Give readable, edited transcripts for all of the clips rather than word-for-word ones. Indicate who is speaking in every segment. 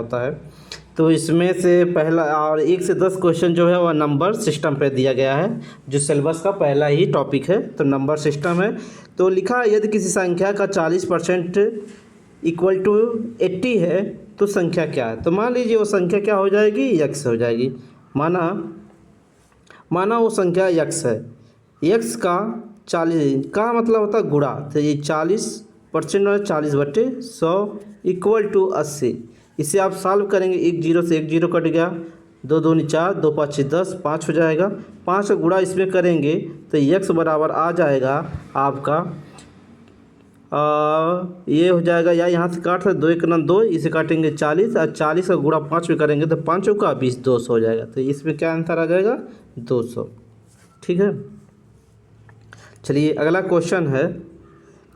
Speaker 1: होता है। तो इसमें से पहला और 1 से 10 क्वेश्चन जो है वह नंबर सिस्टम पे दिया गया है, जो सिलेबस का पहला ही टॉपिक है। तो नंबर सिस्टम है। तो लिखा यदि किसी संख्या का 40% इक्वल टू 80 है तो संख्या क्या है। तो मान लीजिए वो संख्या क्या हो जाएगी, यक्स हो जाएगी। माना वो संख्या यक्स है। यक्स का 40 का मतलब होता है गुणा। तो ये 40% और 40/100 इक्वल टू 80। इसे आप सॉल्व करेंगे, 1 0 से 1 0 कट गया, 2 2 4, 2 5 10, 5 हो जाएगा। 5 का गुणा इसमें करेंगे तो यक्स बराबर आ जाएगा आपका ये हो जाएगा, या यहाँ से काट 2 1 9 2, इसे काटेंगे 40 और 40 का गुणा 5 में करेंगे तो 5 का 20, 200 हो जाएगा। तो इसमें क्या आंसर आ जाएगा, 200। ठीक है। चलिए अगला क्वेश्चन है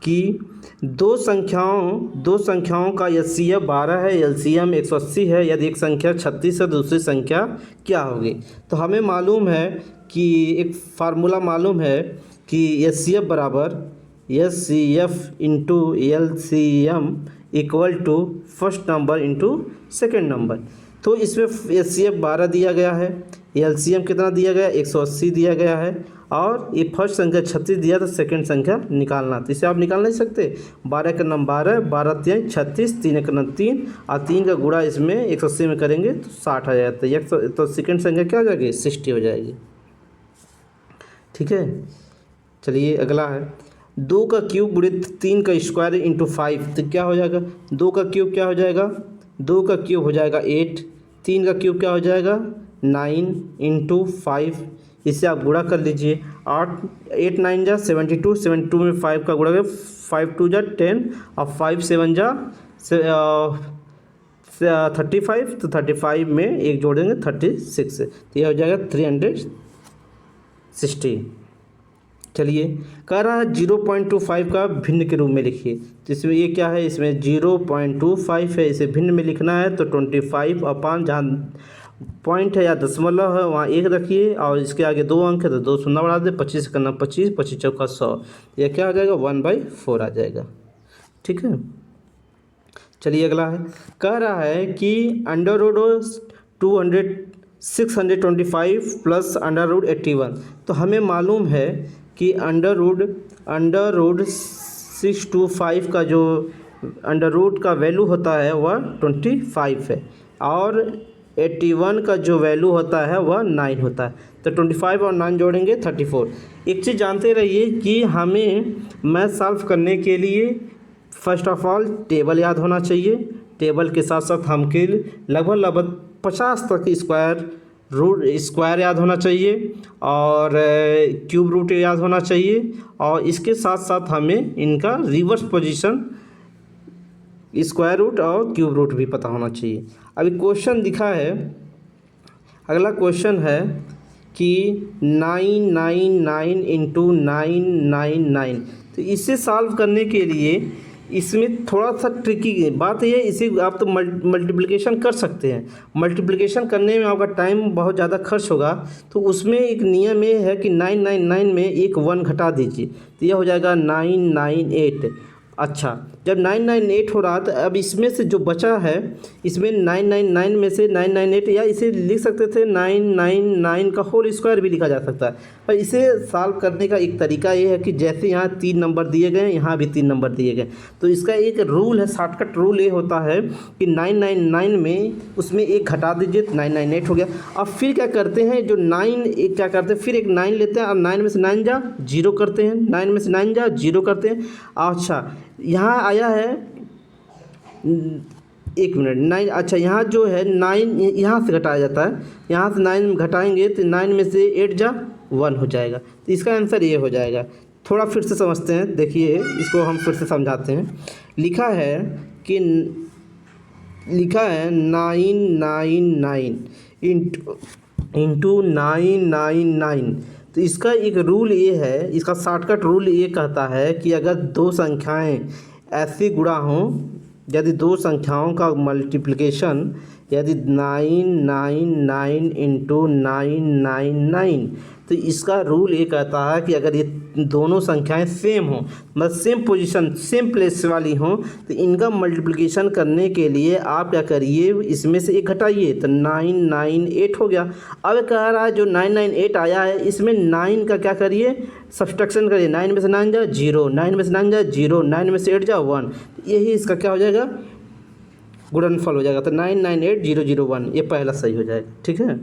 Speaker 1: कि दो संख्याओं का एचसीएफ 12 है, एलसीएम 180 है। यदि एक संख्या 36 है दूसरी संख्या क्या होगी। तो हमें मालूम है कि एक फार्मूला मालूम है कि एचसीएफ बराबर HCF into LCM equal to first number into second number. तो इसमें एचसीएफ 12 दिया गया है, एलसीएम कितना दिया गया, 180 दिया गया है, और ये फर्स्ट संख्या 36 दिया तो सेकंड संख्या निकालना। तो इसे आप निकाल नहीं सकते। 12 का नंबर 12, 12 3 36, 3 का नंबर 3 और 3 का गुणा इसमें 180 में करेंगे तो 60 आ जाता है। तो सेकंड संख्या क्या हो जाएगी, 60 हो जाएगी। ठीक है। चलिए अगला है 2 का क्यूब गुणित 3 का स्क्वायर इंटू 5। तो क्या हो जाएगा, 2 का क्यूब क्या हो जाएगा, 2 का क्यूब हो जाएगा 8, 3 का क्यूब क्या हो जाएगा 9 इंटू 5। इसे आप गुणा कर लीजिए, 8 9 जा 72, 72 में 5 का गुणा कर 5 2 जा 10 और 5 7 जा 35। तो 35 में एक जोड़ देंगे 36, तो यह हो जाएगा 360। चलिए कह रहा है 0.25 का भिन्न के रूप में लिखिए। तो इसमें ये क्या है, इसमें 0.25 है, इसे भिन्न में लिखना है तो 25 अपान जहाँ पॉइंट है या दशमलव है वहाँ 1 रखिए और इसके आगे 2 अंक है तो 2 शून्य बढ़ा दे। 25 का नाम 25, 25 चौका 100, यह क्या आ जाएगा 1/4 आ जाएगा। ठीक है। चलिए अगला है, कह रहा है कि √200 625 प्लस √81। तो हमें मालूम है कि √625 का जो अंडर रूट का वैल्यू होता है वह 25 है और 81 का जो वैल्यू होता है वह 9 होता है। तो 25 और 9 जोड़ेंगे 34। एक चीज़ जानते रहिए कि हमें मैथ सॉल्व करने के लिए फर्स्ट ऑफ ऑल टेबल याद होना चाहिए। टेबल के साथ साथ हमके लगभग 50 तक स्क्वायर याद होना चाहिए और क्यूब रूट याद होना चाहिए, और इसके साथ साथ हमें इनका रिवर्स पोजीशन स्क्वायर रूट और क्यूब रूट भी पता होना चाहिए। अभी क्वेश्चन दिखा है, अगला क्वेश्चन है कि 999 इंटू 999। तो इसे सॉल्व करने के लिए इसमें थोड़ा सा ट्रिकी बात ये है, इसे आप तो मल्टीप्लिकेशन कर सकते हैं। मल्टीप्लिकेशन करने में आपका टाइम बहुत ज़्यादा खर्च होगा, तो उसमें एक नियम ये है कि 999 में एक 1 घटा दीजिए तो यह हो जाएगा 998। अच्छा, जब 998 हो रहा तो अब इसमें से जो बचा है, इसमें 999 में से 998, या इसे लिख सकते थे 999 का होल स्क्वायर भी लिखा जा सकता है। पर इसे सॉल्व करने का एक तरीका ये है कि जैसे यहाँ 3 नंबर दिए गए हैं यहाँ भी 3 नंबर दिए गए, तो इसका एक रूल है, शॉर्टकट रूल ये होता है कि 999 में उसमें एक घटा दीजिए तो 998 हो गया। अब फिर क्या करते हैं, जो 9 एक क्या करते हैं, फिर एक 9 लेते हैं और 9 में से 9 जा 0 करते हैं, 9 में से 9 जा 0 करते हैं। अच्छा यहाँ आया है 1 मिनट 9, अच्छा यहाँ जो है 9 यहाँ से घटाया जाता है, यहाँ से 9 घटाएंगे तो 9 में से 8 जा 1 हो जाएगा। तो इसका आंसर ये हो जाएगा। थोड़ा फिर से समझते हैं, देखिए इसको हम फिर से समझाते हैं। लिखा है 999 इंटू 999। तो इसका एक रूल ये है, इसका शॉर्टकट रूल ये कहता है कि अगर 2 संख्याएं ऐसी गुणा हों, यदि 2 संख्याओं का मल्टीप्लिकेशन यदि 999 इंटू 999, तो इसका रूल ये कहता है कि अगर ये दोनों संख्याएं सेम हो, मतलब सेम पोजीशन सेम प्लेस वाली हो, तो इनका मल्टीप्लिकेशन करने के लिए आप क्या करिए, इसमें से एक घटाइए तो 998 हो गया। अब कह रहा है जो 998 आया है इसमें 9 का क्या करिए, सब्सट्रैक्शन करिए। 9 में से 9 जा 0, 9 में से 9 जा 0, 9 में से 8 जा 1, यही इसका क्या हो जाएगा, गुणनफल हो जाएगा। तो 998001 ये पहला सही हो जाएगा। ठीक है।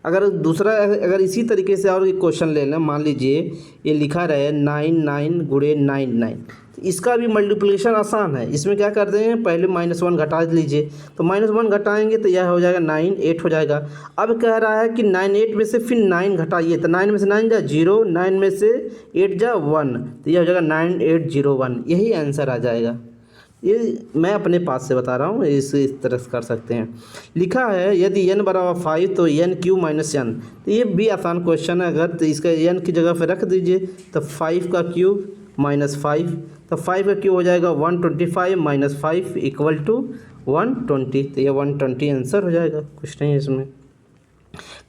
Speaker 1: अगर दूसरा, अगर इसी तरीके से और एक क्वेश्चन ले लें, मान लीजिए ये लिखा रहे 99 गुणे 99, तो इसका भी मल्टीप्लिकेशन आसान है। इसमें क्या करते हैं, पहले -1 घटा लीजिए, तो -1 घटाएंगे तो यह हो जाएगा 98 हो जाएगा। अब कह रहा है कि 98 में से फिर 9 घटाइए, तो 9 में से 9 जा 0, 9 में से 8 जा 1, तो यह हो जाएगा 9801, यही आंसर आ जाएगा। ये मैं अपने पास से बता रहा हूँ, इस तरह से कर सकते हैं। लिखा है यदि n बराबर 5 तो n³ - n, तो ये भी आसान क्वेश्चन है। अगर तो इसका n की जगह पे रख दीजिए तो 5 का क्यूब -5, तो 5 का क्यूब हो जाएगा 125 - 5 = 120, तो ये 120 आंसर हो जाएगा, कुछ नहीं है इसमें।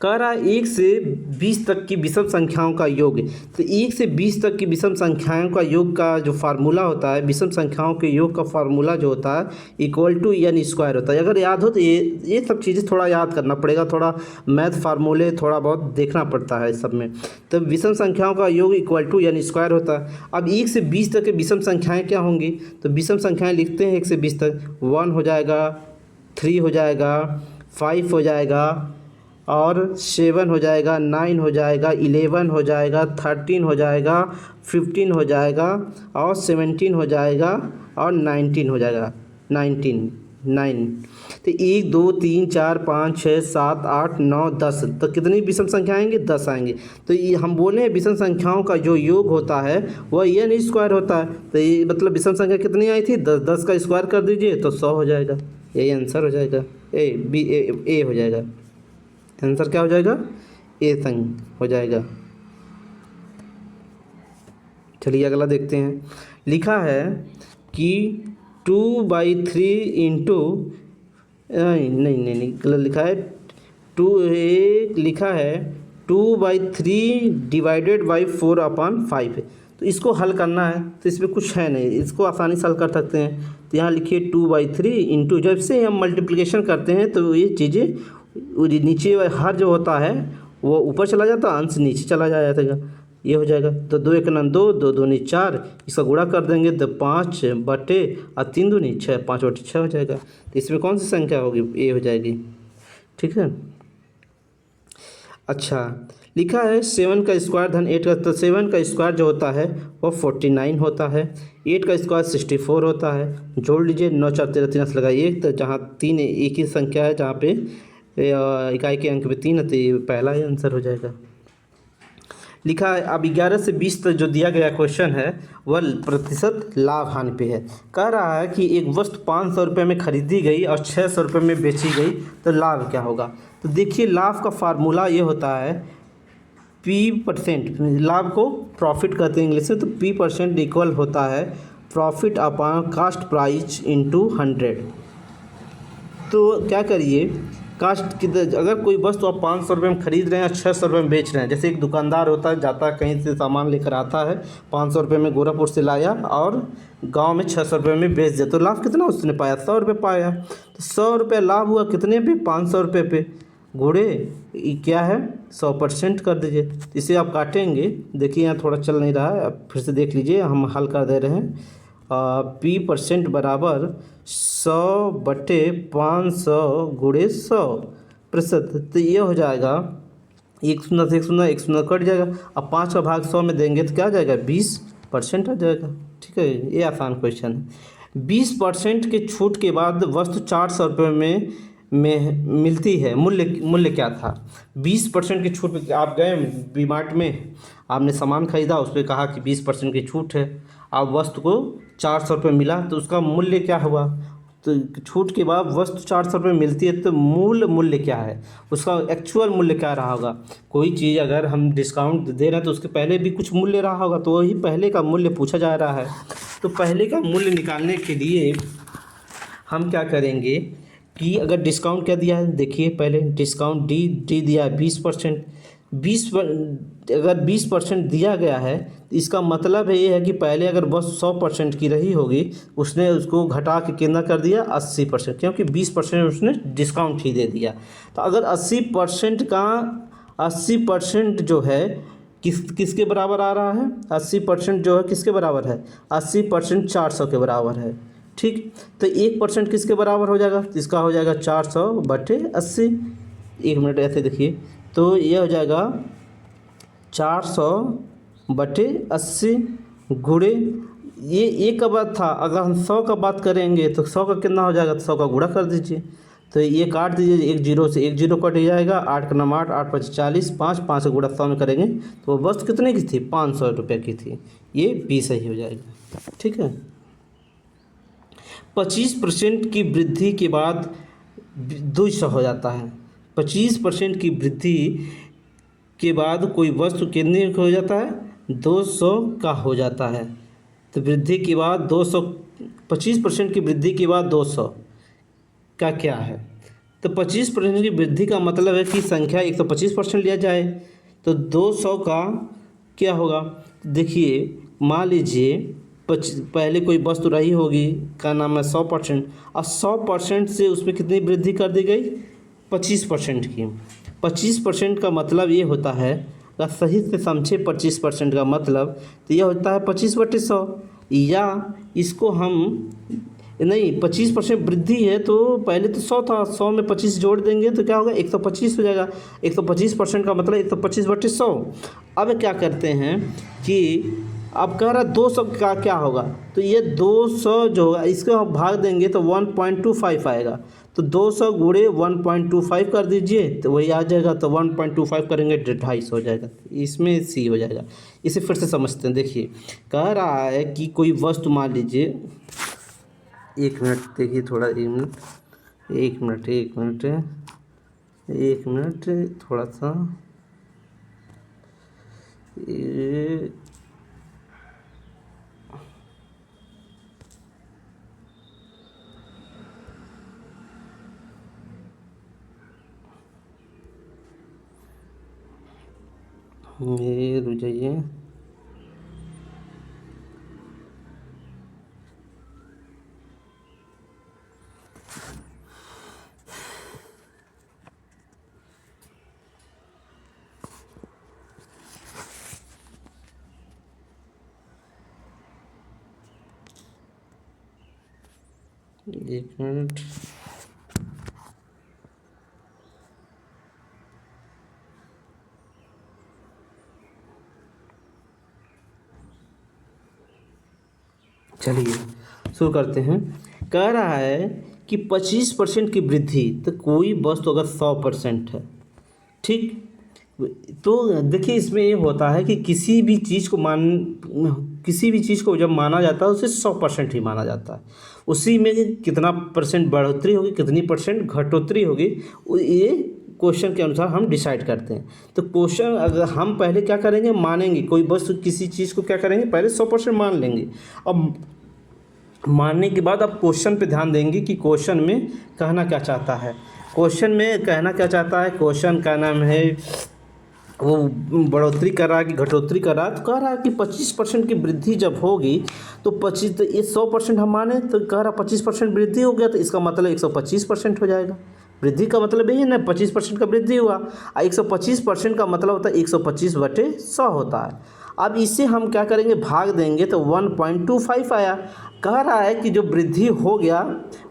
Speaker 1: कह रहा है 1 से 20 तक की विषम संख्याओं का योग, तो 1 से 20 तक की विषम संख्याओं का योग का जो फार्मूला होता है, विषम संख्याओं के योग का फार्मूला जो होता है =n² होता है। अगर याद हो तो ये सब चीज़ें थोड़ा याद करना पड़ेगा, थोड़ा मैथ फार्मूले थोड़ा बहुत देखना पड़ता है इस सब में। तो विषम संख्याओं का योग =n² होता है। अब 1 से 20 तक के विषम संख्याएँ क्या होंगी, तो विषम संख्याएँ लिखते हैं 1 से 20 तक, 1 हो जाएगा, 3 हो जाएगा, 5 हो जाएगा, और 7 हो जाएगा, 9 हो जाएगा, 11 हो जाएगा, 13 हो जाएगा, 15 हो जाएगा, और 17 हो जाएगा, और 19 हो जाएगा। 9 तो 1 2 3 4 5 6 7 8 9 10, तो कितनी विषम संख्या आएंगे, 10 आएंगे। तो ये हम बोले हैं विषम संख्याओं का जो योग होता है वह n² होता है। तो ये मतलब विषम संख्या कितनी आई थी, 10, 10 का स्क्वायर कर दीजिए तो 100 हो जाएगा, यही आंसर हो जाएगा। ए हो जाएगा, आंसर क्या हो जाएगा, ए संग हो जाएगा। चलिए अगला देखते हैं। लिखा है कि 2/3 इंटू, नहीं गलत लिखा है, लिखा है 2/3 ÷ 4/5, तो इसको हल करना है। तो इसमें कुछ है नहीं, इसको आसानी से हल कर सकते हैं। तो यहाँ लिखिए 2/3 इंटू, जब से हम मल्टीप्लिकेशन करते हैं तो ये चीज़ें नीचे हर जो होता है वो ऊपर चला जाता है, अंश नीचे चला जाता है, ये हो जाएगा। तो 2 × 2 2 दूनी 4, इसका गुणा कर देंगे तो 5/3 दूनी 6, 5/6 हो जाएगा। तो इसमें कौन सी संख्या होगी, ए हो जाएगी। ठीक है। अच्छा, लिखा है 7 का स्क्वायर धन 8 का, तो 7 का स्क्वायर जो होता है वो 49 होता है, 8 का स्क्वायर 64 होता है। जोड़ लीजिए, 9 4 13 3 से लगाइए, तो जहाँ 3 एक ही संख्या है, जहाँ पे इकाई के अंक पे 3 है, तो ये पहला ही आंसर हो जाएगा। लिखा है अब 11 से 20 तक जो दिया गया क्वेश्चन है वह प्रतिशत लाभ हानि पे है। कह रहा है कि एक वस्तु 500 रुपये में खरीदी गई और 600 रुपये में बेची गई, तो लाभ क्या होगा। तो देखिए लाभ का फार्मूला ये होता है P%, लाभ को प्रॉफिट कहते हैं इंग्लिश में, तो P% इक्वल होता है profit upon cost price into 100। तो क्या करिए, कास्ट की, अगर कोई वस्तु आप 500 रुपये में खरीद रहे हैं और 600 रुपये में बेच रहे हैं, जैसे एक दुकानदार होता है, जाता है कहीं से सामान लेकर आता है, 500 रुपये में गोरखपुर से लाया और गांव में 600 रुपये में बेच दिया, तो लाभ कितना उसने पाया, 100 रुपये पाया। तो 100 रुपये लाभ हुआ कितने पे, 500 रुपये पे, गुणे क्या है 100% कर दीजिए। इसे आप काटेंगे, देखिए यहाँ थोड़ा चल नहीं रहा है, अब फिर से देख लीजिए, हम हल कर दे रहे हैं। P% बराबर 100/500 गुणे 100%, तो ये हो जाएगा 1 0 से 1 0 1 0 कट जाएगा। अब 5 का भाग 100 में देंगे तो क्या आ जाएगा, 20% आ जाएगा। ठीक है, ये आसान क्वेश्चन है। 20% के छूट के बाद वस्तु 400 रुपये में मिलती है, मूल्य क्या था। 20% की छूट पे आप गए वी-मार्ट में, आपने सामान खरीदा, उस पर कहा कि 20% की छूट है, आप वस्तु को 400 रुपये मिला, तो उसका मूल्य क्या हुआ। तो छूट के बाद वस्तु 400 रुपये मिलती है, तो मूल्य क्या है, उसका एक्चुअल मूल्य क्या रहा होगा। कोई चीज़ अगर हम डिस्काउंट दे रहे हैं तो उसके पहले भी कुछ मूल्य रहा होगा, तो वही पहले का मूल्य पूछा जा रहा है। तो पहले का मूल्य निकालने के लिए हम क्या करेंगे कि अगर डिस्काउंट क्या दिया है, देखिए पहले डिस्काउंट डी दिया है 20%, अगर 20% दिया गया है तो इसका मतलब ये है कि पहले अगर बस 100% की रही होगी, उसने उसको घटा के कितना कर दिया 80%, क्योंकि 20% उसने डिस्काउंट ही दे दिया। तो अगर 80% जो है किसके बराबर आ रहा है, 80% जो है किसके बराबर है, 80% 400 के बराबर है। ठीक, तो 1% किसके बराबर हो जाएगा, इसका हो जाएगा 400/80। 1 मिनट ऐसे देखिए, तो ये हो जाएगा 400/80 गुणे, ये एक का बात था। अगर हम 100 का बात करेंगे तो 100 का कितना हो जाएगा, तो 100 का गुणा कर दीजिए। तो ये काट दीजिए, 1 जीरो से 1 जीरो कट जाएगा, 8 का नाम 8, 8 5 40, 5 5 का गुणा 100 में करेंगे तो वो वस्तु कितने की थी, 500 रुपये की थी। ये 20 ही हो जाएगा। ठीक है, 25% की वृद्धि के बाद 200 हो जाता है। 25% की वृद्धि के बाद कोई वस्तु कितने का हो जाता है, 200 का हो जाता है। तो वृद्धि के बाद 200, 25% की वृद्धि के बाद 200 का क्या है, तो 25% की वृद्धि का मतलब है कि संख्या 125% लिया जाए, तो 200 का क्या होगा। देखिए, मान लीजिए पहले कोई वस्तु रही होगी, का नाम है 100%, और 100% से उसमें कितनी वृद्धि कर दी गई, 25% की। 25% का मतलब ये होता है, अगर सही से समझे 25% का मतलब, तो यह होता है 25/100, या इसको हम नहीं, 25% वृद्धि है तो पहले तो 100 था, 100 में 25 जोड़ देंगे तो क्या होगा, 125 हो जाएगा। 125% का मतलब 125/100। अब क्या करते हैं कि अब कह रहा 200 का क्या होगा, तो ये 200 जो होगा इसको हम भाग देंगे तो 1.25 आएगा। तो 200 गुणे 1.25 कर दीजिए तो वही आ जाएगा। तो 1.25 करेंगे 250 हो जाएगा, इसमें सी हो जाएगा। इसे फिर से समझते हैं। देखिए, कह रहा है कि कोई वस्तु, मान लीजिए, 1 मिनट देखिए, थोड़ा 1 मिनट थोड़ा सा ये रुक जाइए। एक मिनट, चलिए शुरू करते हैं। कह रहा है कि 25% की वृद्धि, तो कोई वस्तु अगर 100% है, ठीक, तो देखिए इसमें ये होता है कि किसी भी चीज़ को जब माना जाता है उसे 100% ही माना जाता है। उसी में कितना परसेंट बढ़ोतरी होगी, कितनी परसेंट घटोतरी होगी, ये क्वेश्चन के अनुसार हम डिसाइड करते हैं। तो क्वेश्चन अगर हम पहले क्या करेंगे, मानेंगे कोई वस्तु, किसी चीज़ को क्या करेंगे, पहले 100% मान लेंगे। अब मानने के बाद आप क्वेश्चन पे ध्यान देंगे कि क्वेश्चन में कहना क्या चाहता है। क्वेश्चन में कहना क्या चाहता है, क्वेश्चन का नाम है, वो बढ़ोतरी कर रहा है कि घटोतरी कर रहा है। तो कह रहा है कि 25% की वृद्धि जब होगी तो 25, तो ये 100% हम माने, तो कह रहा 25% वृद्धि हो गया, तो इसका मतलब 125% हो जाएगा। वृद्धि का मतलब यही है ना, 25% का वृद्धि हुआ, और 125% का मतलब होता है 125/100 होता है। अब इसे हम क्या करेंगे, भाग देंगे तो 1.25 आया। कह रहा है कि जो वृद्धि हो गया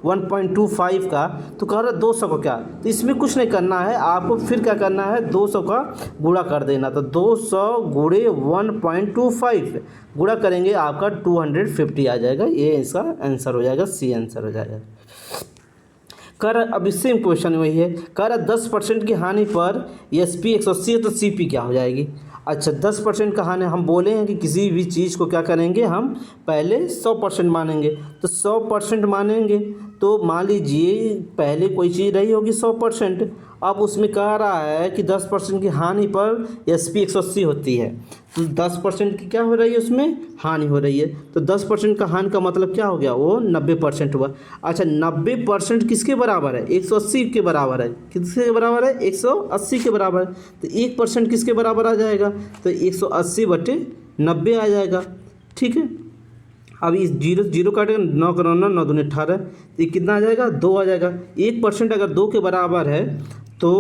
Speaker 1: 1.25 का, तो कह रहा है 200 का क्या, तो इसमें कुछ नहीं करना है आपको, फिर क्या करना है, 200 का गुणा कर देना। तो 200 गुणे 1.25 गुणा करेंगे, आपका 250 आ जाएगा। ये इसका आंसर हो जाएगा, सी आंसर हो जाएगा। कर अब इससे क्वेश्चन वही है, कर 10% की हानि पर SP 180 है तो CP क्या हो जाएगी। अच्छा, 10% का हानि, हम बोले हैं कि किसी भी चीज़ को क्या करेंगे, हम पहले 100% मानेंगे। तो 100% मानेंगे तो मान लीजिए पहले कोई चीज़ रही होगी 100%, अब उसमें कह रहा है कि 10% की हानि पर SP 180 होती है, तो 10% की क्या हो रही है, उसमें हानि हो रही है। तो 10% का हानि का मतलब क्या हो गया, वो 90% हुआ। अच्छा 90% किसके बराबर है, 180 के बराबर है। किसके बराबर है, 180 के बराबर है। तो 1% किसके बराबर आ जाएगा, तो 180/90 आ जाएगा। ठीक है, अब इस जीरो जीरो काटेगा, 9 का 9 9 दूनी 18, तो ये कितना आ जाएगा, 2 आ जाएगा। 1% अगर 2 के बराबर है तो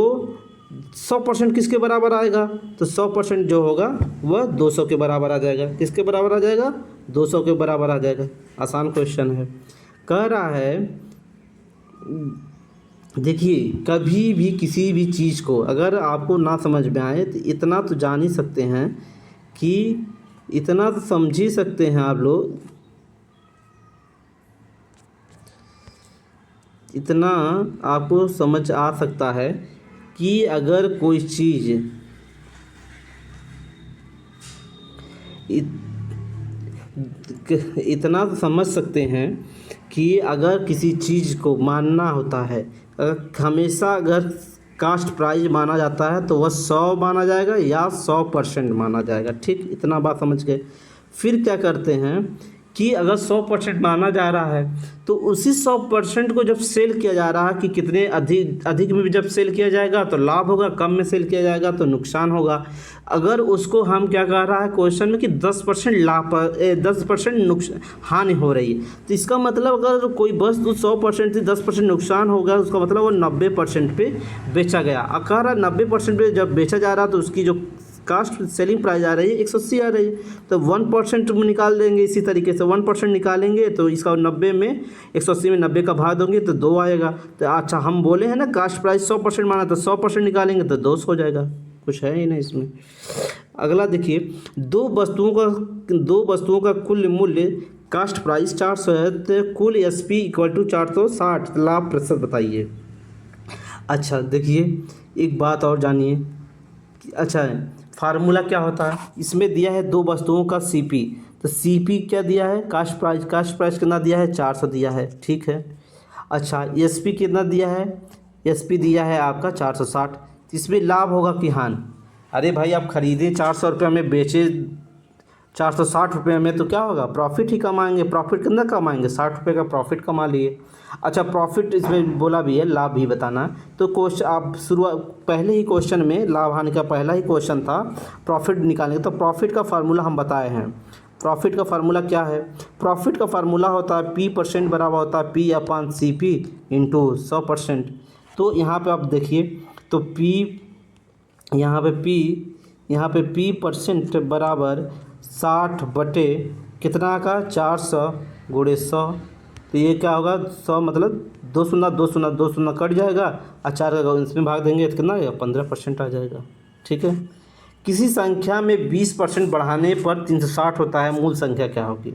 Speaker 1: 100% किसके बराबर आएगा, तो 100% जो होगा वह 200 के बराबर आ जाएगा। किसके बराबर आ जाएगा, 200 के बराबर आ जाएगा। आसान क्वेश्चन है। कह रहा है, देखिए कभी भी किसी भी चीज़ को अगर आपको ना समझ में आए तो इतना तो जान ही सकते हैं, कि इतना तो समझ ही सकते हैं आप लोग, इतना आपको समझ आ सकता है कि अगर कोई चीज़ इतना तो समझ सकते हैं कि अगर किसी चीज़ को मानना होता है, अगर हमेशा अगर कास्ट प्राइस माना जाता है तो वह 100 माना जाएगा या 100% माना जाएगा। ठीक, इतना बात समझ गए। फिर क्या करते हैं कि अगर 100% माना जा रहा है तो उसी 100% को जब सेल किया जा रहा है कि कितने अधिक अधिक में जब सेल किया जाएगा तो लाभ होगा, कम में सेल किया जाएगा तो नुकसान होगा। अगर उसको हम क्या कह रहा है क्वेश्चन में कि 10% लाभ 10% नुकसान हानि हो रही है, तो इसका मतलब अगर कोई वस्तु 100% थी 10% नुकसान होगा, उसका मतलब वो 90% पे बेचा गया। अगर 90% पे जब बेचा जा रहा तो उसकी जो कास्ट सेलिंग प्राइस आ रही है 180 आ रही है, तो 1% निकाल देंगे। इसी तरीके से 1% निकालेंगे तो इसका 90 में 180 में 90 का भाग दोगे तो 2 आएगा। तो अच्छा हम बोले हैं ना कास्ट प्राइस 100% माना, तो 100% निकालेंगे तो 200 हो जाएगा। कुछ है ही नहीं इसमें। अगला देखिए, दो वस्तुओं का कुल मूल्य कास्ट प्राइस 400 है, तो कुल SP = 460, लाभ प्रतिशत बताइए। अच्छा देखिए एक बात और जानिए, अच्छा फार्मूला क्या होता है, इसमें दिया है दो वस्तुओं का CP, तो CP क्या दिया है, कास्ट प्राइस कितना दिया है, 400 दिया है। ठीक है, अच्छा SP कितना दिया है, SP दिया है आपका 460, इसमें लाभ होगा कि हानि। अरे भाई आप खरीदे 400 रुपये में, बेचे 460 रुपये में, तो क्या होगा, प्रॉफिट ही कमाएंगे। प्रॉफिट कितना कमाएंगे, 60 रुपये का प्रॉफिट कमा लिए। अच्छा प्रॉफिट इसमें बोला भी है, लाभ भी बताना। तो क्वेश्चन आप शुरुआत पहले ही क्वेश्चन में लाभ हानि का पहला ही क्वेश्चन था, प्रॉफिट निकालेंगे। तो प्रॉफिट का फार्मूला हम बताए हैं। प्रॉफिट का फार्मूला क्या है, प्रॉफिट का फार्मूला होता है P% बराबर होता है P/CP × 100%। तो यहाँ पे आप देखिए, तो यहाँ पे P% बराबर 60 बटे कितना का, 400 × 100, तो ये क्या होगा, 100 मतलब 2 शून्य कट जाएगा, और 4 का इसमें भाग देंगे तो कितना आएगा, 15% आ जाएगा। ठीक है, किसी संख्या में 20% बढ़ाने पर 360 होता है, मूल संख्या क्या होगी।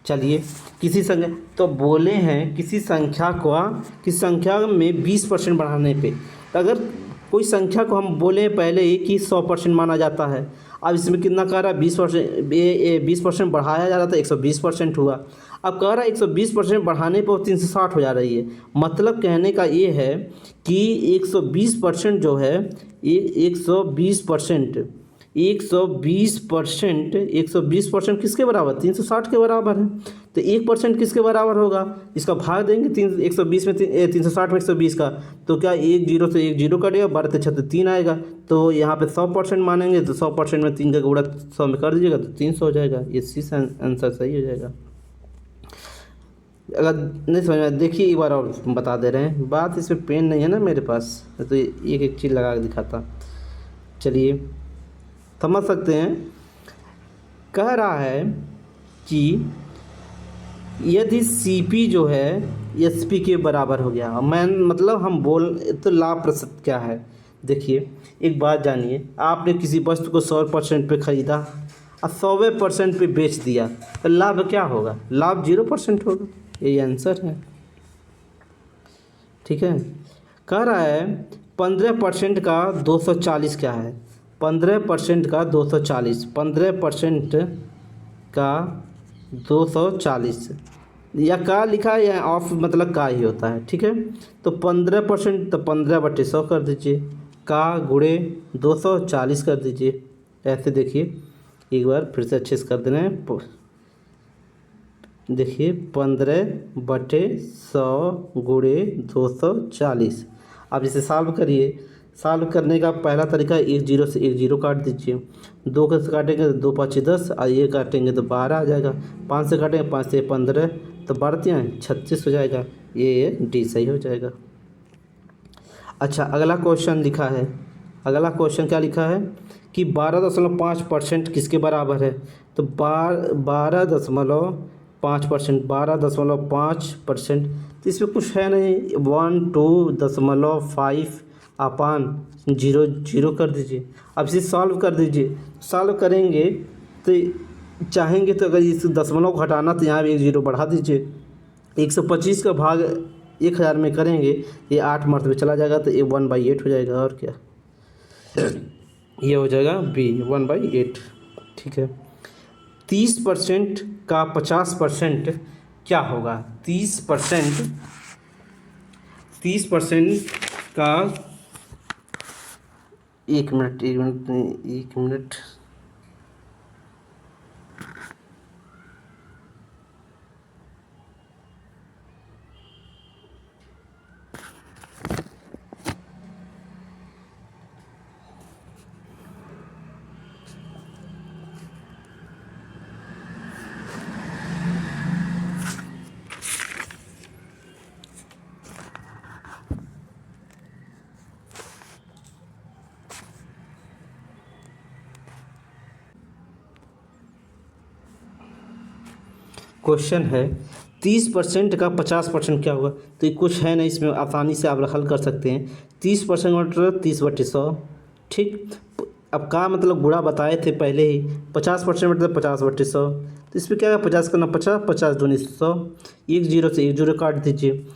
Speaker 1: चलिए किसी संख्या, तो बोले हैं किसी संख्या में 20% बढ़ाने पे, अगर कोई संख्या को हम बोले पहले ही कि 100% माना जाता है, अब इसमें कितना कह रहा है, 20% बढ़ाया जा रहा था, 120% हुआ। अब कह रहा है 120% बढ़ाने पर 360 हो जा रही है। मतलब कहने का ये है कि 120% जो है, 120% किसके बराबर, 360 के बराबर है। तो 1% किसके बराबर होगा, इसका भाग देंगे 120 में 360 में 120 का, तो क्या 1 0 से 1 0 कटेगा, 12 6 3 आएगा। तो यहाँ पे 100% मानेंगे तो 100% में 3 का गुणा 100 में कर दीजिएगा तो 300 हो जाएगा। ये सी आंसर सही हो जाएगा। अगर नहीं समझ में, देखिए एक बार और बता दे रहे हैं बात। इसमें पेन नहीं है ना मेरे पास, तो एक एक चीज़ लगा के दिखाता। चलिए समझ सकते हैं। कह रहा है कि यदि CP जो है SP के बराबर हो गया, मतलब हम बोल तो लाभ प्रतिशत क्या है। देखिए एक बात जानिए, आपने किसी वस्तु को 100% पे ख़रीदा और 100% पे बेच दिया, तो लाभ क्या होगा, लाभ 0% होगा। यही आंसर है। ठीक है, कह रहा है 15% का 240 क्या है, 15% का 240, 15% का 240 या का लिखा है या ऑफ मतलब का ही होता है, ठीक है। तो 15%, तो 15/100 कर दीजिए, का गुणे 240 कर दीजिए। ऐसे देखिए एक बार फिर से अच्छे से कर देना है। देखिए 15/100 गुणे 240। अब इसे सॉल्व करिए। सॉल्व करने का पहला तरीका, एक जीरो से एक जीरो काट दीजिए, दो का से काटेंगे तो 2 5 10 और ये काटेंगे तो 12 आ जाएगा। 5 से काटेंगे 5 से 15 तो 12 36 हो जाएगा। ये डी सही हो जाएगा। अच्छा अगला क्वेश्चन लिखा है, अगला क्वेश्चन क्या लिखा है कि 12.5% किसके बराबर है। तो 12.5%, 12.5%, तो इसमें कुछ है नहीं, 12.5 अपान 0 कर दीजिए। अब इसे सॉल्व कर दीजिए। सॉल्व करेंगे तो चाहेंगे तो अगर इस दशमलव को हटाना तो यहाँ भी 1 0 बढ़ा दीजिए। 125 का भाग 1000 में करेंगे, ये 8 मरतबे चला जाएगा तो ये 1/8 हो जाएगा। और क्या, ये हो जाएगा बी 1/8, ठीक है। 30% का 50% क्या होगा। 30% का, एक मिनट, क्वेश्चन है 30% का 50% क्या होगा। तो ये कुछ है नहीं, इसमें आसानी से आप हल कर सकते हैं। 30% मतलब 30/100, ठीक। अब का मतलब गुणा बताए थे पहले ही। 50% मतलब 50/100, तो इसमें क्या है 50 करना 50, 50 दूनी 100, 1 0 से 1 0 काट दीजिए।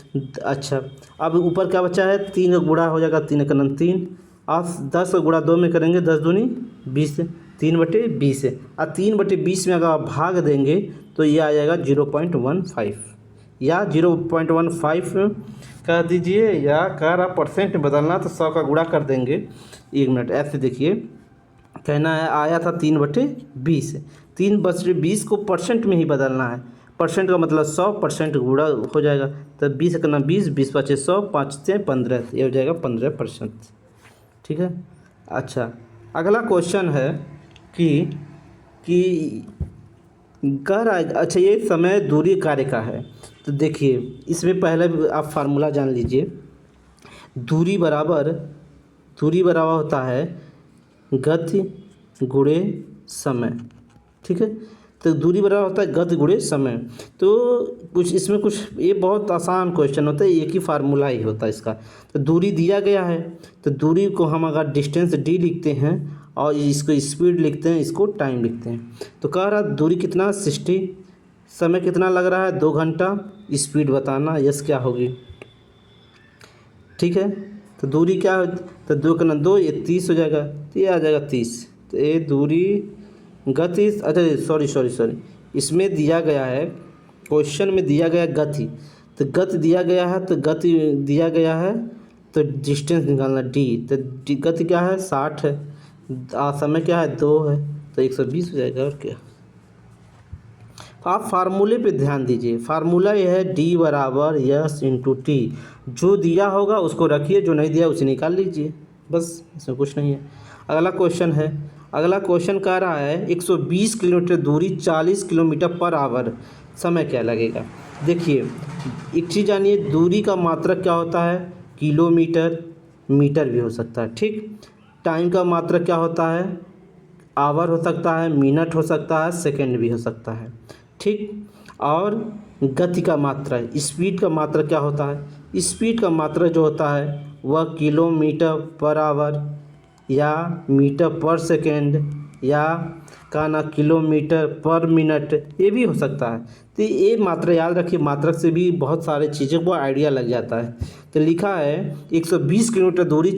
Speaker 1: अच्छा अब ऊपर क्या बचा है, 3 का गुणा हो जाएगा, 3 का 3, आप 10 का गुणा 2 में करेंगे, 10 दूनी 20, 3/20 है। और 3/20 में अगर आप भाग देंगे तो ये आ जाएगा 0.15 या 0.15 कर दीजिए, या अगर आप परसेंट बदलना तो 100 का गुणा कर देंगे। 1 मिनट, ऐसे देखिए कहना है आया था 3/20, 3/20 को परसेंट में ही बदलना है। परसेंट का मतलब 100% गुणा हो जाएगा, तो 20 करना 20, 20 5 100, 5 से 15, ये हो जाएगा 15%, ठीक है। अच्छा अगला क्वेश्चन है कि कर आएगा। अच्छा ये समय दूरी कार्य का है। तो देखिए इसमें पहले आप फार्मूला जान लीजिए। दूरी बराबर होता है गति गुणे समय, ठीक है। तो दूरी बराबर होता है गति गुणे समय। तो कुछ इसमें कुछ, ये बहुत आसान क्वेश्चन होता है, एक ही फार्मूला ही होता है इसका। तो दूरी दिया गया है, तो दूरी को हम अगर डिस्टेंस डी लिखते हैं और इसको स्पीड लिखते हैं, इसको टाइम लिखते हैं। तो कह रहा दूरी कितना 60, समय कितना लग रहा है 2 घंटा, स्पीड बताना, यस क्या होगी, ठीक है। तो दूरी क्या है, तो 2 का 2, ये 30 हो जाएगा, तो ये आ जाएगा 30। तो ये दूरी गति, अच्छा सॉरी, इसमें दिया गया है, क्वेश्चन में दिया गया गति, तो गति दिया गया है, तो गति दिया गया है तो डिस्टेंस निकालना डी, तो गति क्या है 60 है, समय क्या है 2 है, तो 120 हो जाएगा। और क्या, आप फार्मूले पे ध्यान दीजिए। फार्मूला ये है डी बराबर यस इंटू टी, जो दिया होगा उसको रखिए, जो नहीं दिया उसे निकाल लीजिए, बस इसमें कुछ नहीं है। अगला क्वेश्चन है, अगला क्वेश्चन कह रहा है 120 किलोमीटर दूरी 40 किलोमीटर पर आवर, समय क्या लगेगा। देखिए एक चीज़ जानिए, दूरी का मात्रक क्या होता है, किलोमीटर, मीटर भी हो सकता है, ठीक। टाइम का मात्रक क्या होता है, आवर हो सकता है, मिनट हो सकता है, सेकंड भी हो सकता है, ठीक। और गति का मात्रा, स्पीड का मात्रा क्या होता है, स्पीड का मात्रा जो होता है वह किलोमीटर पर आवर या मीटर पर सेकेंड या का ना किलोमीटर पर मिनट, ये भी हो सकता है। तो ये मात्रा याद रखिए, मात्रक से भी बहुत सारे चीज़ों को आइडिया लग जाता है। तो लिखा है 120 किलोमीटर दूरी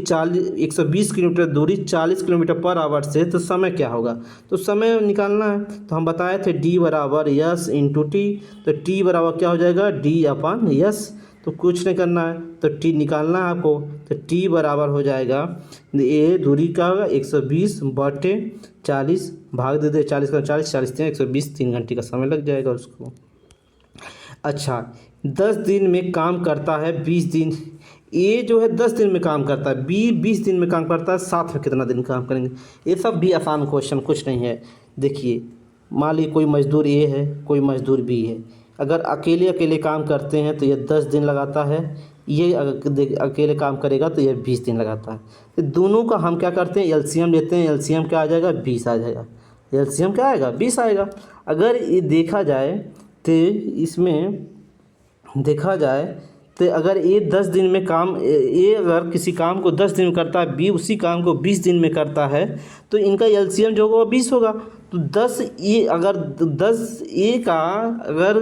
Speaker 1: 40 किलोमीटर पर आवर से, तो समय क्या होगा? तो समय निकालना है, तो हम बताए थे D बराबर यस इंटू टी। तो T बराबर क्या हो जाएगा? D अपन यस। तो कुछ नहीं करना है, तो T निकालना है आपको। तो T बराबर हो जाएगा, ये दूरी का होगा 120 बटे 40, भाग दे 40 का 40, 40 120, 3 घंटे का समय लग जाएगा उसको। अच्छा, 10 दिन में काम करता है 20 दिन। ए जो है 10 दिन में काम करता है, बी 20 दिन में काम करता है, साथ में कितना दिन काम करेंगे? ये सब भी आसान क्वेश्चन, कुछ नहीं है। देखिए, मान लीजिए कोई मजदूर ए है, कोई मजदूर बी है। अगर अकेले अकेले काम करते हैं तो ये 10 दिन लगाता है, ये अगर अकेले काम करेगा तो ये 20 दिन लगाता है। तो दोनों का हम क्या करते हैं? एलसीएम लेते हैं। एलसीएम क्या आ जाएगा? 20 आ जाएगा। एलसीएम क्या आएगा? 20 आएगा। अगर ये देखा जाए तो इसमें देखा जाए तो अगर ए 10 दिन में काम, ए अगर किसी काम को 10 दिन में करता है, बी उसी काम को 20 दिन में करता है, तो इनका एलसीएम जो होगा 20 होगा। तो 10 ए, अगर 10 ए का अगर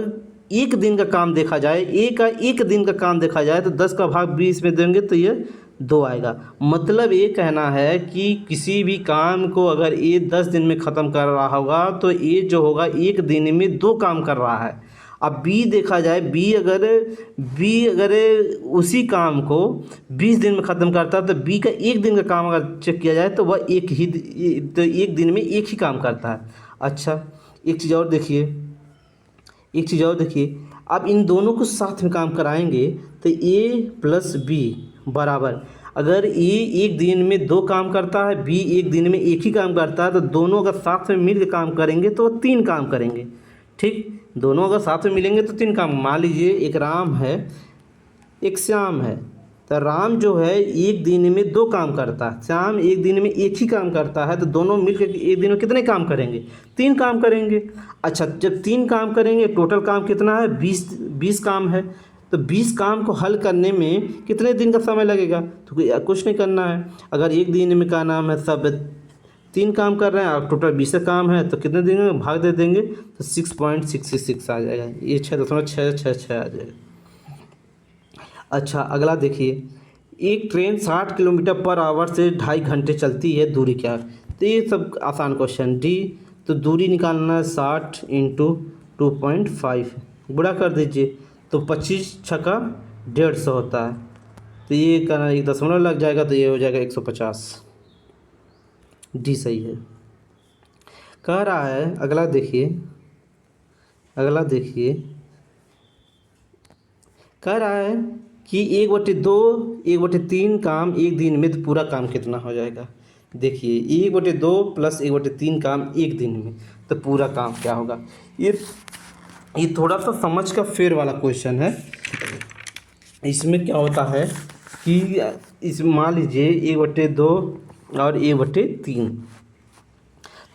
Speaker 1: एक दिन का काम देखा जाए, ए का एक दिन का काम देखा जाए, तो 10 का भाग 20 में देंगे तो ये 2 आएगा। मतलब ये कहना है कि किसी भी काम को अगर ए 10 दिन में ख़त्म कर रहा होगा तो ए जो होगा एक दिन में 2 काम कर रहा है। अब बी देखा जाए, बी अगर उसी काम को 20 दिन में ख़त्म करता है, तो बी का एक दिन का काम अगर चेक किया जाए तो वह एक दिन में एक ही काम करता है। अच्छा, एक चीज़ और देखिए, अब इन दोनों को साथ में काम कराएंगे तो ए प्लस बी बराबर, अगर ए एक दिन में 2 काम करता है, बी एक दिन में एक ही काम करता है, तो दोनों अगर साथ में मिल के काम करेंगे तो 3 काम करेंगे। ठीक, दोनों अगर साथ में मिलेंगे तो 3 काम। मान लीजिए एक राम है, एक श्याम है। तो राम जो है एक दिन में 2 काम करता है, श्याम एक दिन में एक ही काम करता है, तो दोनों मिलकर एक दिन में कितने काम करेंगे? 3 काम करेंगे। अच्छा, जब 3 काम करेंगे, टोटल काम कितना है? 20 काम है। तो 20 काम को हल करने में कितने दिन का समय लगेगा? तो कुछ नहीं करना है। अगर एक दिन में का नाम है सब 3 काम कर रहे हैं और टोटल 20 काम है, तो कितने दिन में भाग दे देंगे तो 6.66 आ जाएगा। ये 6.666 आ जाएगा। अच्छा, अगला देखिए, एक ट्रेन 60 किलोमीटर पर आवर से 2.5 घंटे चलती है, दूरी क्या है? तो ये सब आसान क्वेश्चन। डी, तो दूरी निकालना है 60 इंटू 2.5, गुणा कर दीजिए तो 25 छक्का 150 होता है। तो ये करना 1 दशमलव लग जाएगा, तो ये हो जाएगा 150। डी सही है। कह रहा है, अगला देखिए, कह रहा है कि 1/2 1/3 काम एक दिन में, तो पूरा काम कितना हो जाएगा? देखिए, 1/2 प्लस 1/3 काम एक दिन में, तो पूरा काम क्या होगा? ये थोड़ा सा समझ का फेर वाला क्वेश्चन है। इसमें क्या होता है कि इस मान लीजिए 1/2 और 1/3,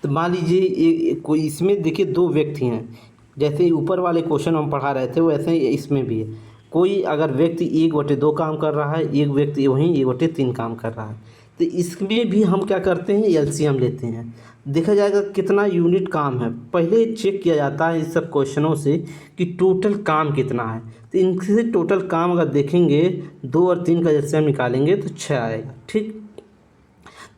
Speaker 1: तो मान लीजिए कोई, इसमें देखिए 2 व्यक्ति हैं, जैसे ऊपर वाले क्वेश्चन हम पढ़ा रहे थे वैसे ही इसमें भी है। कोई अगर व्यक्ति 1/2 काम कर रहा है, एक व्यक्ति वहीं 1/3 काम कर रहा है, तो इसमें भी हम क्या करते हैं? एलसीएम लेते हैं। देखा जाएगा कितना यूनिट काम है, पहले चेक किया जाता है इस सब क्वेश्चनों से कि टोटल काम कितना है। तो इनसे टोटल काम अगर देखेंगे, 2 और 3 का एलसीएम निकालेंगे तो 6 आएगा। ठीक,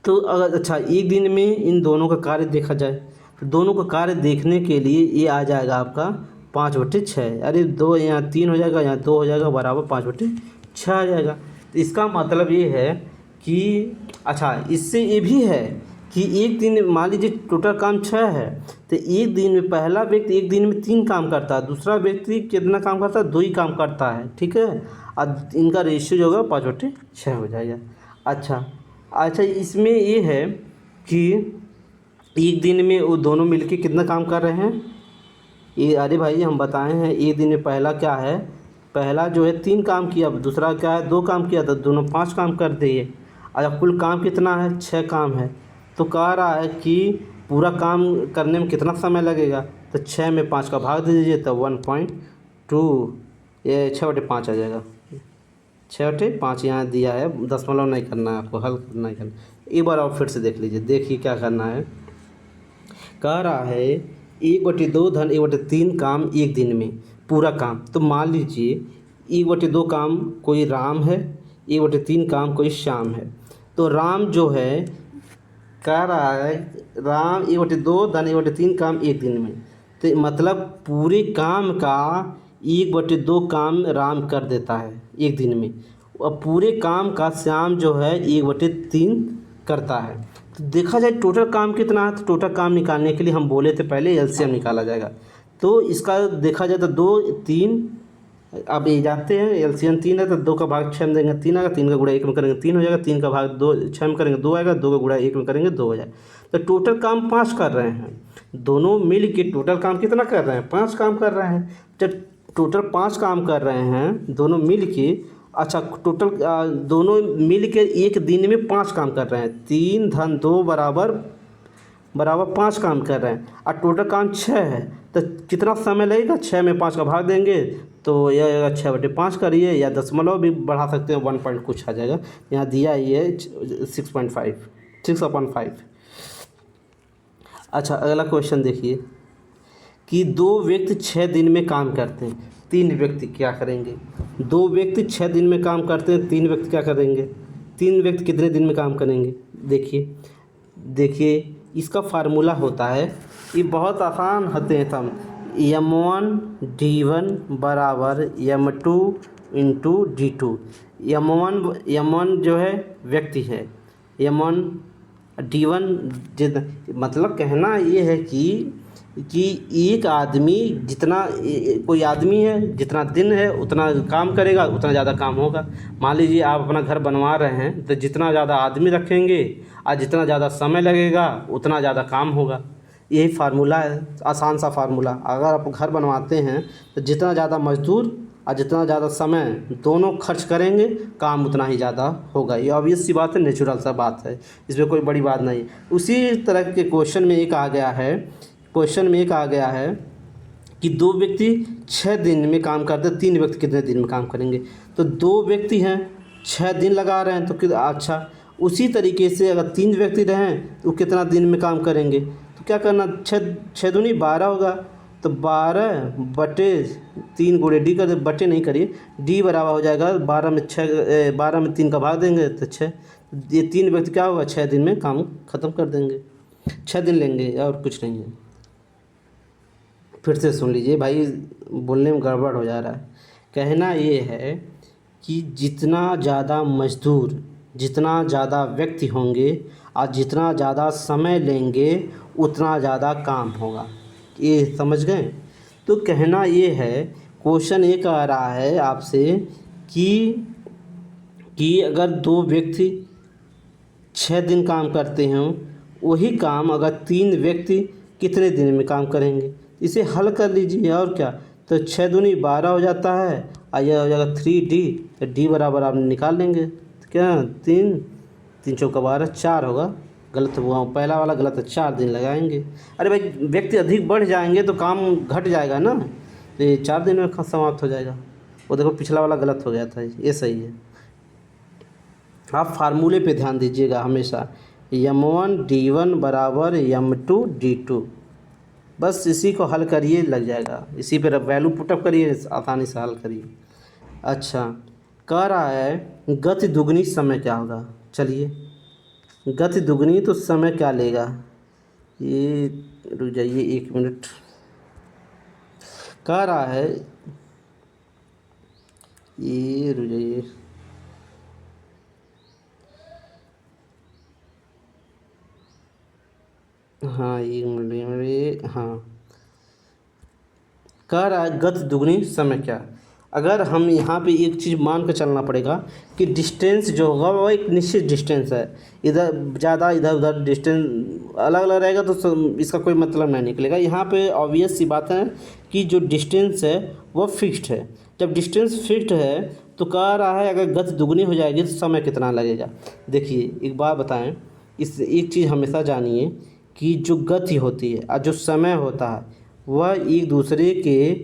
Speaker 1: तो अगर अच्छा एक दिन में इन दोनों का कार्य देखा जाए, तो दोनों का कार्य देखने के लिए ये आ जाएगा आपका 5/6। अरे 2 यहाँ 3 हो जाएगा, यहाँ 2 हो जाएगा, बराबर 5/6 आ जाएगा। तो इसका मतलब ये है कि अच्छा, इससे ये भी है कि एक दिन मान लीजिए टोटल काम 6 है, तो एक दिन में पहला व्यक्ति एक दिन में 3 काम करता है, दूसरा व्यक्ति कितना काम करता है? 2 ही काम करता है। ठीक है, और इनका रेशियो जो होगा 5/6 हो जाएगा। अच्छा, इसमें ये है कि एक दिन में वो दोनों मिलके कितना काम कर रहे हैं? ये अरे भाई हम बताए हैं, एक दिन में पहला क्या है? पहला जो है 3 काम किया, दूसरा क्या है? 2 काम किया, तो दोनों 5 काम कर दिए। अच्छा, कुल काम कितना है? 6 काम है। तो कह रहा है कि पूरा काम करने में कितना समय लगेगा? तो 6 में 5 का भाग दे दीजिए तो 1.2, ये 6/5 आ जाएगा। 6/5 यहाँ दिया है, दशमलव नहीं करना है आपको, हल नहीं करना। एक बार आप फिर से देख लीजिए, देखिए क्या करना है। कह रहा है 1/2 धन 1/3 काम एक दिन में, पूरा काम। तो मान लीजिए 1/2 काम कोई राम है, 1/3 काम कोई श्याम है। तो राम जो है कह रहा है राम 1/2 धन 1/3 काम एक दिन में, तो मतलब पूरे काम का 1/2 काम राम कर देता है एक दिन में, और पूरे काम का श्याम जो है 1/3 करता है। तो देखा जाए टोटल काम कितना है, तो टोटल काम निकालने के लिए हम बोले थे पहले एलसीएम निकाला जाएगा। तो इसका देखा जाए तो 2 3, अब ये जानते हैं एलसीएम 3 है तो 2 का भाग 6 में देंगे 3 आएगा, 3 का गुणा 1 में करेंगे 3 हो जाएगा, 3 का भाग 2 6 में करेंगे 2 आएगा, 2 का गुणा 1 में करेंगे 2 हो जाएगा। तो टोटल काम 5 कर रहे हैं, दोनों मिल के टोटल काम कितना कर रहे हैं, 5 काम कर रहे हैं। जब टोटल 5 काम कर रहे हैं दोनों मिल के, अच्छा टोटल दोनों मिल के एक दिन में 5 काम कर रहे हैं, 3 धन 2 बराबर 5 काम कर रहे हैं, और टोटल काम 6 है। तो कितना समय लगेगा, 6 में 5 का भाग देंगे तो यह आएगा 6/5 करिए, या दशमलव भी बढ़ा सकते हैं 1 पॉइंट कुछ आ जाएगा, यहाँ दिया ये 6.5 6/5। अच्छा अगला क्वेश्चन देखिए कि 2 व्यक्ति 6 दिन में काम करते हैं, 3 व्यक्ति क्या करेंगे। 2 व्यक्ति 6 दिन में काम करते हैं, 3 व्यक्ति क्या करेंगे, 3 व्यक्ति कितने दिन में काम करेंगे। देखिए इसका फार्मूला होता है, ये बहुत आसान होते हैं हम, m1 d1 बराबर m2 इंटू d2। m1 जो है व्यक्ति है, m1 d1 मतलब कहना ये है कि एक आदमी जितना कोई आदमी है जितना दिन है उतना काम करेगा उतना ज़्यादा काम होगा। मान लीजिए आप अपना घर बनवा रहे हैं तो जितना ज़्यादा आदमी रखेंगे और जितना ज़्यादा समय लगेगा उतना ज़्यादा काम होगा। यही फार्मूला है, आसान सा फार्मूला। अगर आप घर बनवाते हैं तो जितना ज़्यादा मजदूर और जितना ज़्यादा समय दोनों खर्च करेंगे काम उतना ही ज़्यादा होगा। ये ऑब्वियस सी बात है, नेचुरल सा बात है, इसमें कोई बड़ी बात नहीं। उसी तरह के क्वेश्चन में एक आ गया है कि 2 व्यक्ति 6 दिन में काम करते हैं, 3 व्यक्ति कितने दिन में काम करेंगे। तो 2 व्यक्ति हैं 6 दिन लगा रहे हैं तो अच्छा उसी तरीके से अगर 3 व्यक्ति रहें तो कितना दिन में काम करेंगे। तो क्या करना, 6 दूनी 12 होगा, तो 12/3 गुणे डी कर बटे नहीं करिए, डी बराबर हो जाएगा 12 में 3 का भाग देंगे तो 6। ये 3 व्यक्ति क्या होगा 6 दिन में काम ख़त्म कर देंगे, 6 दिन लेंगे और कुछ नहीं है। फिर से सुन लीजिए भाई, बोलने में गड़बड़ हो जा रहा है। कहना ये है कि जितना ज़्यादा मजदूर जितना ज़्यादा व्यक्ति होंगे और जितना ज़्यादा समय लेंगे उतना ज़्यादा काम होगा। ये समझ गए। तो कहना ये है, क्वेश्चन ये कह रहा है आपसे कि अगर 2 व्यक्ति 6 दिन काम करते हैं, वही काम अगर 3 व्यक्ति कितने दिन में काम करेंगे। इसे हल कर लीजिए और क्या, तो 6 दूनी 12 हो जाता है और यह हो जाएगा 3D। तो D बराबर आप निकाल लेंगे, तो क्या 3 चौका 12 4 होगा। गलत हुआ पहला वाला, गलत है, 4 दिन लगाएंगे। अरे भाई व्यक्ति अधिक बढ़ जाएंगे तो काम घट जाएगा ना, तो ये 4 दिन में समाप्त हो जाएगा। वो देखो पिछला वाला गलत हो गया था, ये सही है। आप फार्मूले पे ध्यान दीजिएगा हमेशा, m1 d1 बराबर m2 d2। बस इसी को हल करिए लग जाएगा, इसी पर वैल्यू पुटअप करिए, आसानी से हल करिए। अच्छा कह रहा है गति दुगनी समय क्या होगा। चलिए गति दुगनी तो समय क्या लेगा, ये रुक जाइए 1 मिनट। कह रहा है ये रुक जाइए, हाँ 1 मिनट, हाँ कह रहा है गति दुगनी समय क्या। अगर हम यहाँ पे एक चीज़ मान कर चलना पड़ेगा कि डिस्टेंस जो होगा वो एक निश्चित डिस्टेंस है, इधर ज़्यादा इधर उधर डिस्टेंस अलग अलग रहेगा तो इसका कोई मतलब नहीं निकलेगा। यहाँ पे ऑब्वियस सी बात है कि जो डिस्टेंस है वो फिक्स्ड है। जब डिस्टेंस फिक्स्ड है तो कह रहा है अगर गति दुगनी हो जाएगी तो समय कितना लगेगा। देखिए एक बात बताएँ, इस एक चीज़ हमेशा जानिए कि जो गति होती है और जो समय होता है वह एक दूसरे के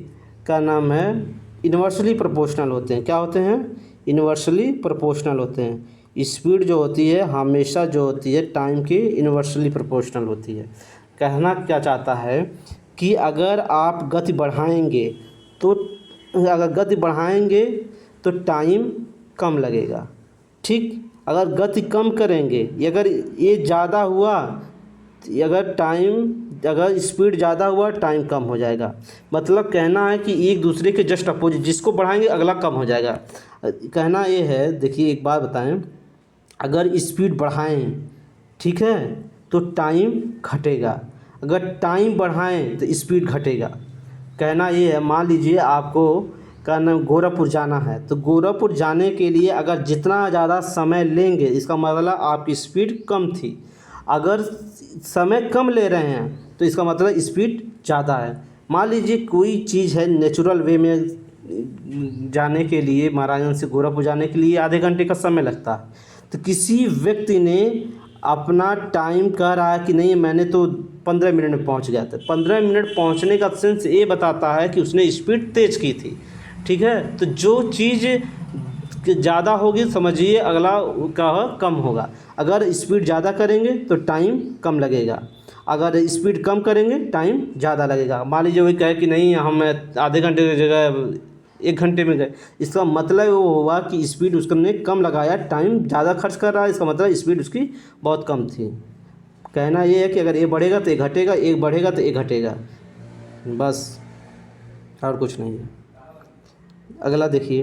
Speaker 1: का नाम है इन्वर्सली प्रोपोर्शनल होते हैं। क्या होते हैं, इन्वर्सली प्रोपोर्शनल होते हैं। स्पीड जो होती है हमेशा जो होती है टाइम के इन्वर्सली प्रोपोर्शनल होती है। कहना क्या चाहता है कि अगर आप गति बढ़ाएंगे तो अगर गति बढ़ाएंगे तो टाइम कम लगेगा, ठीक। अगर गति कम करेंगे, अगर ये ज़्यादा हुआ, अगर स्पीड ज़्यादा हुआ टाइम कम हो जाएगा। मतलब कहना है कि एक दूसरे के जस्ट अपोजिट, जिसको बढ़ाएंगे अगला कम हो जाएगा। कहना ये है, देखिए एक बात बताएं, अगर स्पीड बढ़ाएं, ठीक है, तो टाइम घटेगा, अगर टाइम बढ़ाएं तो स्पीड घटेगा। कहना ये है, मान लीजिए आपको कहना गोरखपुर जाना है, तो गोरखपुर जाने के लिए अगर जितना ज़्यादा समय लेंगे, इसका मतलब आपकी स्पीड कम थी। अगर समय कम ले रहे हैं तो इसका मतलब स्पीड ज़्यादा है। मान लीजिए कोई चीज़ है, नेचुरल वे में जाने के लिए, महाराजगंज से गोरखपुर जाने के लिए आधे घंटे का समय लगता है, तो किसी व्यक्ति ने अपना टाइम कह रहा है कि नहीं मैंने तो 15 मिनट में पहुंच गया था। 15 मिनट पहुंचने का सेंस ये बताता है कि उसने स्पीड तेज़ की थी, ठीक है। तो जो चीज़ ज़्यादा होगी समझिए अगला का कम होगा। अगर स्पीड ज़्यादा करेंगे तो टाइम कम लगेगा, अगर स्पीड कम करेंगे टाइम ज़्यादा लगेगा। मान लीजिए वही कहे कि नहीं हम आधे घंटे की जगह 1 घंटे में गए, इसका मतलब वो हुआ कि स्पीड उसने कम लगाया, टाइम ज़्यादा खर्च कर रहा है, इसका मतलब स्पीड उसकी बहुत कम थी। कहना ये है कि अगर ये बढ़ेगा तो ये घटेगा, एक बढ़ेगा तो ये घटेगा, बस और कुछ नहीं है। अगला देखिए,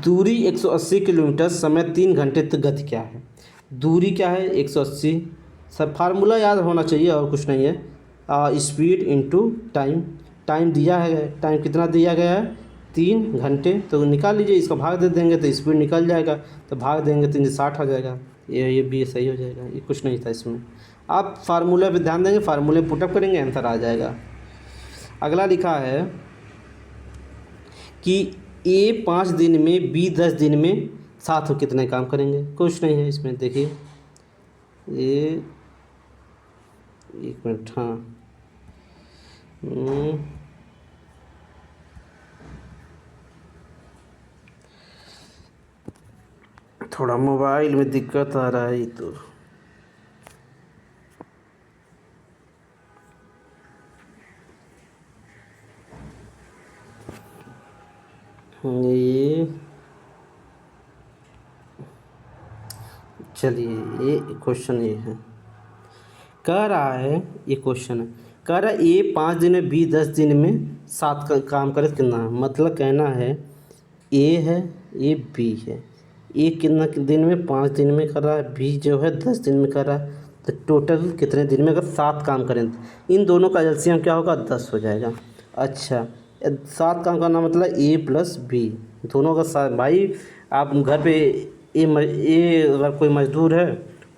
Speaker 1: दूरी 180 किलोमीटर, समय 3 घंटे, तो गति क्या है? दूरी क्या है? 180, सब फार्मूला याद होना चाहिए और कुछ नहीं है। स्पीड इंटू टाइम, टाइम दिया है, टाइम कितना दिया गया है? 3 घंटे, तो निकाल लीजिए, इसका भाग दे देंगे तो स्पीड निकल जाएगा, तो भाग देंगे 3 से 60 आ जाएगा। ये भी सही हो जाएगा, ये कुछ नहीं था इसमें। आप फार्मूला पे ध्यान देंगे, फार्मूले पुटअप करेंगे, आंसर आ जाएगा। अगला लिखा है कि ए 5 दिन में, बी 10 दिन में साथ हो कितने काम करेंगे? कुछ नहीं है इसमें, देखिए ये 1 मिनट, हाँ थोड़ा मोबाइल में दिक्कत आ रहा है, तो ये चलिए, ये क्वेश्चन ये है, कह रहा है, ये क्वेश्चन है, कह रहा है ए 5 दिन में, बी 10 दिन में साथ का काम करे कितना है? मतलब कहना है ए है, ये बी है, ए कितना दिन में? 5 दिन में कर रहा है, बी जो है 10 दिन में कर रहा है, तो टोटल कितने दिन में अगर 7 काम करें, इन दोनों का एलसीएम क्या होगा? 10 हो जाएगा। अच्छा, 7 काम करना मतलब ए प्लस बी, दोनों का साथ। भाई आप घर पे ए अगर कोई मज़दूर है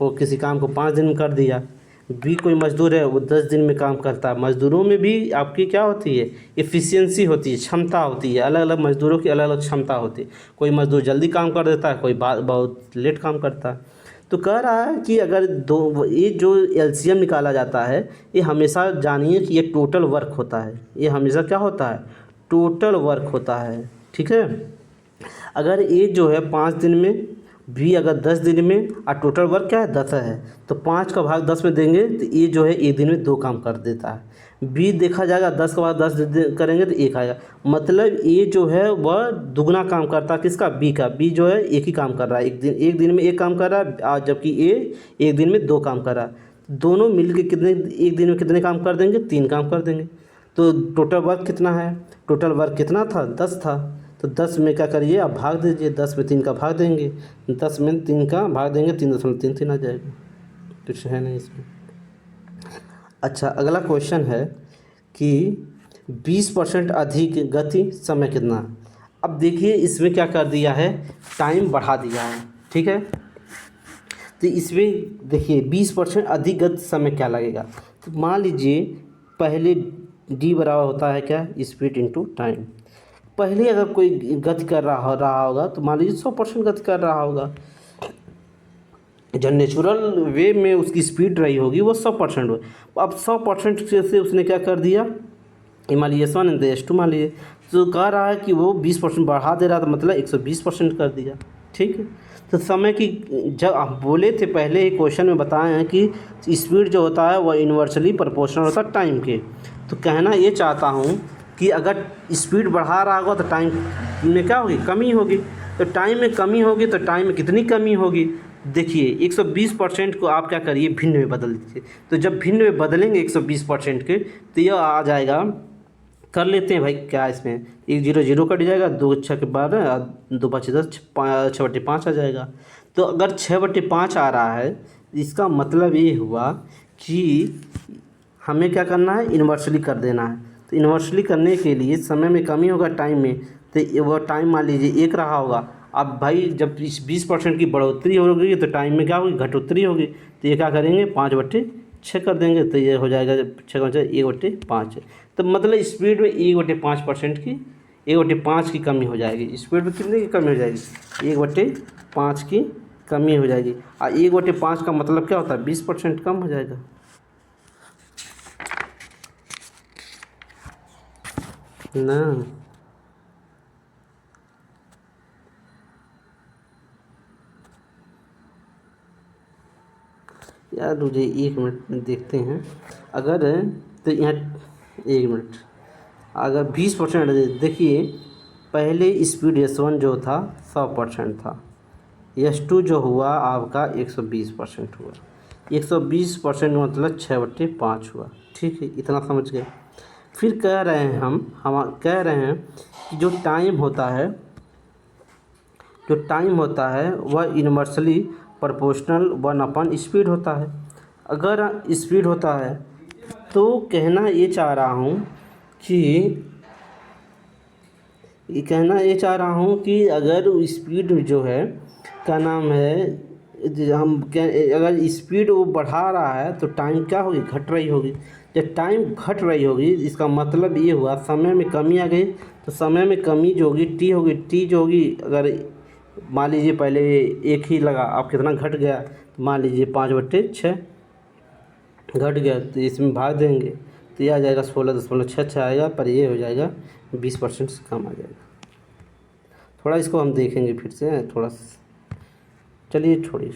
Speaker 1: वो किसी काम को 5 दिन में कर दिया, बी कोई मज़दूर है वो 10 दिन में काम करता है। मज़दूरों में भी आपकी क्या होती है? एफिशिएंसी होती है, क्षमता होती है, अलग अलग मज़दूरों की अलग अलग क्षमता होती है। कोई मज़दूर जल्दी काम कर देता है, कोई बहुत लेट काम करता है। तो कह रहा है कि अगर ये जो एलसीएम निकाला जाता है, ये हमेशा जानिए कि ये टोटल वर्क होता है, ये हमेशा क्या होता है? टोटल वर्क होता है, ठीक है। अगर ए जो है 5 दिन में, बी अगर 10 दिन में, और टोटल वर्क क्या है? 10 है, तो 5 का भाग 10 में देंगे तो ये जो है 1 दिन में 2 काम कर देता है। बी देखा जाएगा 10 का भाग 10 करेंगे तो 1 आएगा, मतलब ए जो है वह दुगना काम करता है, किसका? बी का। बी जो है एक ही काम कर रहा है, एक दिन में 1 काम कर रहा है, और जबकि ए 1 दिन में 2 काम कर रहा है। दोनों मिल के कितने, 1 दिन में कितने काम कर देंगे? 3 काम कर देंगे। तो टोटल वर्क कितना है? टोटल वर्क कितना था? 10 था, तो 10 में क्या करिए आप भाग दीजिए, 10 में 3 का भाग देंगे, 10 में 3 का भाग देंगे, 3.33 आ जाएगा, कुछ है नहीं इसमें। अच्छा, अगला क्वेश्चन है कि 20% अधिक गति समय कितना? अब देखिए इसमें क्या कर दिया है, टाइम बढ़ा दिया है, ठीक है। तो इसमें देखिए 20% अधिक गति समय क्या लगेगा? तो मान लीजिए पहले डी बराबर होता है क्या? Speed into time. पहले अगर कोई गति कर रहा होगा तो मान लीजिए 100% गति कर रहा होगा, जो नेचुरल वे में उसकी स्पीड रही होगी वो 100% हो। अब 100% से उसने क्या कर दिया, मान लीजिए S1 S2 मान लीजिए, तो कह रहा है कि वो 20% बढ़ा दे रहा था, मतलब 120% कर दिया, ठीक है। तो समय की, जब आप बोले थे पहले ही क्वेश्चन में बताए हैं कि स्पीड जो होता है वह इन्वर्सली प्रोपोर्शनल होता है टाइम के। तो कहना ये चाहता हूँ कि अगर स्पीड बढ़ा रहा होगा तो टाइम में क्या होगी, कमी होगी। तो टाइम में कमी होगी तो टाइम में कितनी कमी होगी, देखिए 120% को आप क्या करिए, भिन्न में बदल दीजिए। तो जब भिन्न में बदलेंगे 120% के, तो यह आ जाएगा, कर लेते हैं भाई, क्या इसमें 1 0 0 कट जाएगा, 2 6 के 12, 2 5 10, 6/5 आ जाएगा। तो अगर 6/5 आ रहा है, इसका मतलब ये हुआ कि हमें क्या करना है, इन्वर्सली कर देना है। तो इन्वर्सली करने के लिए समय में कमी होगा, टाइम में, तो वह टाइम मान लीजिए 1 रहा होगा। अब भाई जब इस 20% की बढ़ोतरी होगी तो टाइम में क्या होगी, घटोतरी होगी। तो ये क्या करेंगे, 5/6 कर देंगे। तो ये हो जाएगा, 6 का 1/5। तो मतलब स्पीड में 1/5% की, 1/5 की कमी हो जाएगी। स्पीड में कितने की कमी हो जाएगी, 1/5 की कमी हो जाएगी। और 1/5 का मतलब क्या होता है, 20% कम हो जाएगा ना। यार मुझे 1 मिनट देखते हैं। अगर तो यहाँ 1 मिनट, अगर 20% देखिए, पहले स्पीड S1 जो था 100% था, S2 जो हुआ आपका 120% हुआ। 120% मतलब 6/5 हुआ। ठीक है, इतना समझ गए। फिर कह रहे हैं हम कह रहे हैं कि जो टाइम होता है वह इनवर्सली प्रोपोर्शनल 1/स्पीड होता है। अगर स्पीड होता है तो कहना ये चाह रहा हूँ कि अगर स्पीड जो है, क्या नाम है, अगर स्पीड वो बढ़ा रहा है तो टाइम क्या होगी, घट रही होगी। जब टाइम घट रही होगी, इसका मतलब ये हुआ समय में कमी आ गई। तो समय में कमी जो होगी, टी जो होगी, अगर मान लीजिए पहले 1 ही लगा, अब कितना घट गया, तो मान लीजिए 5/6 घट गया। तो इसमें भाग देंगे तो यह आ जाएगा 16.66 आएगा, पर ये हो जाएगा 20% से कम आ जाएगा। थोड़ा इसको हम देखेंगे फिर से, थोड़ा चलिए छोड़िए।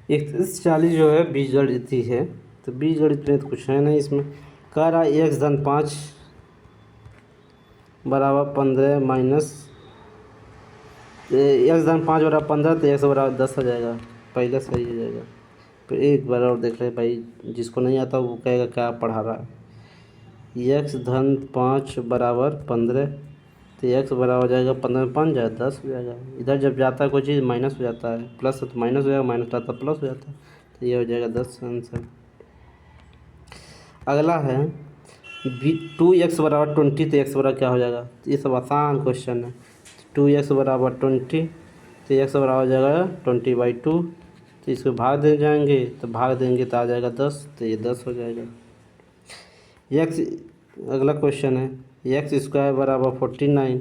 Speaker 1: 4140 जो है बीजगणित ही है, तो बीजगणित में तो कुछ है नहीं इसमें। कह रहा है x-5 बराबर 15 माइनस x-5 बराबर 15, तो x बराबर 10 आ जाएगा, पहले सही हो जाएगा। फिर एक बार और देख रहे भाई, जिसको नहीं आता वो कहेगा क्या पढ़ा रहा है। x-5 बराबर 15, तो x बराबर हो जाएगा 15 में 5 जाए 10 हो जाएगा। इधर जब जाता है कोई चीज़ माइनस हो जाता है, प्लस तो माइनस हो जाएगा, माइनस आता है प्लस हो जाता है। तो ये हो जाएगा 10 आंसर। अगला है 2x बराबर 20, तो x बराबर क्या हो जाएगा। तो ये सब आसान क्वेश्चन है। 2x बराबर 20, तो x बराबर हो जाएगा 20/2। तो इसको भाग दे जाएंगे, तो भाग देंगे तो आ जाएगा 10, तो ये 10 हो जाएगा। x, अगला क्वेश्चन है x² बराबर 49,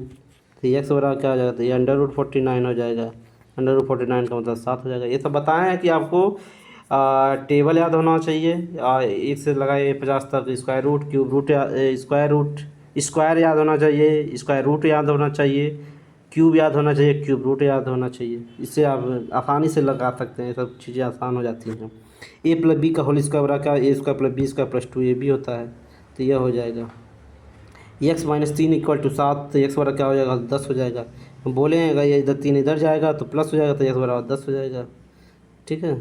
Speaker 1: तो x बराबर क्या हो जाएगा, तो ये √49 हो जाएगा। √49 का मतलब 7 हो जाएगा। ये सब बताए हैं कि आपको टेबल याद होना चाहिए, 1 से लगाए 50 तक, square root, cube root, square root, square याद होना चाहिए, स्क्वायर रूट याद होना चाहिए, क्यूब याद होना चाहिए, क्यूब रूट याद होना चाहिए। इससे आप आसानी से लगा सकते हैं, सब चीज़ें आसान हो जाती हैं। a+b का होल स्क्वायर बराबर क्या, a² + b² + 2ab होता है। तो यह हो जाएगा x-3 = 7, तो x बराबर क्या हो जाएगा, 10 हो जाएगा। हम बोलेंगे ये इधर 3 इधर जाएगा तो प्लस हो जाएगा, तो x बराबर 10 हो जाएगा। ठीक है।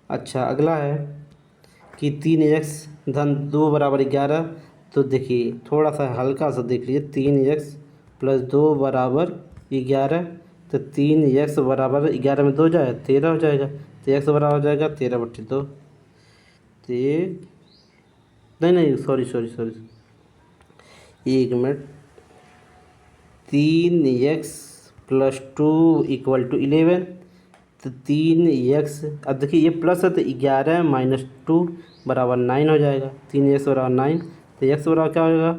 Speaker 1: अच्छा, अगला है कि 3x धन 2 बराबर 11। तो देखिए थोड़ा सा हल्का सा देख लीजिए, 3x + 2 बराबर 11। तो 3x बराबर 11 में 2 जाए 13 हो जाएगा। तो x बराबर हो जाएगा 13/2। तो ये नहीं, सॉरी 1 मिनट। 3x + 2 = 11। तो 3x, अब देखिए ये प्लस है तो 11 - 2 बराबर 9 हो जाएगा। 3x बराबर 9, तो x बराबर क्या हो जाएगा,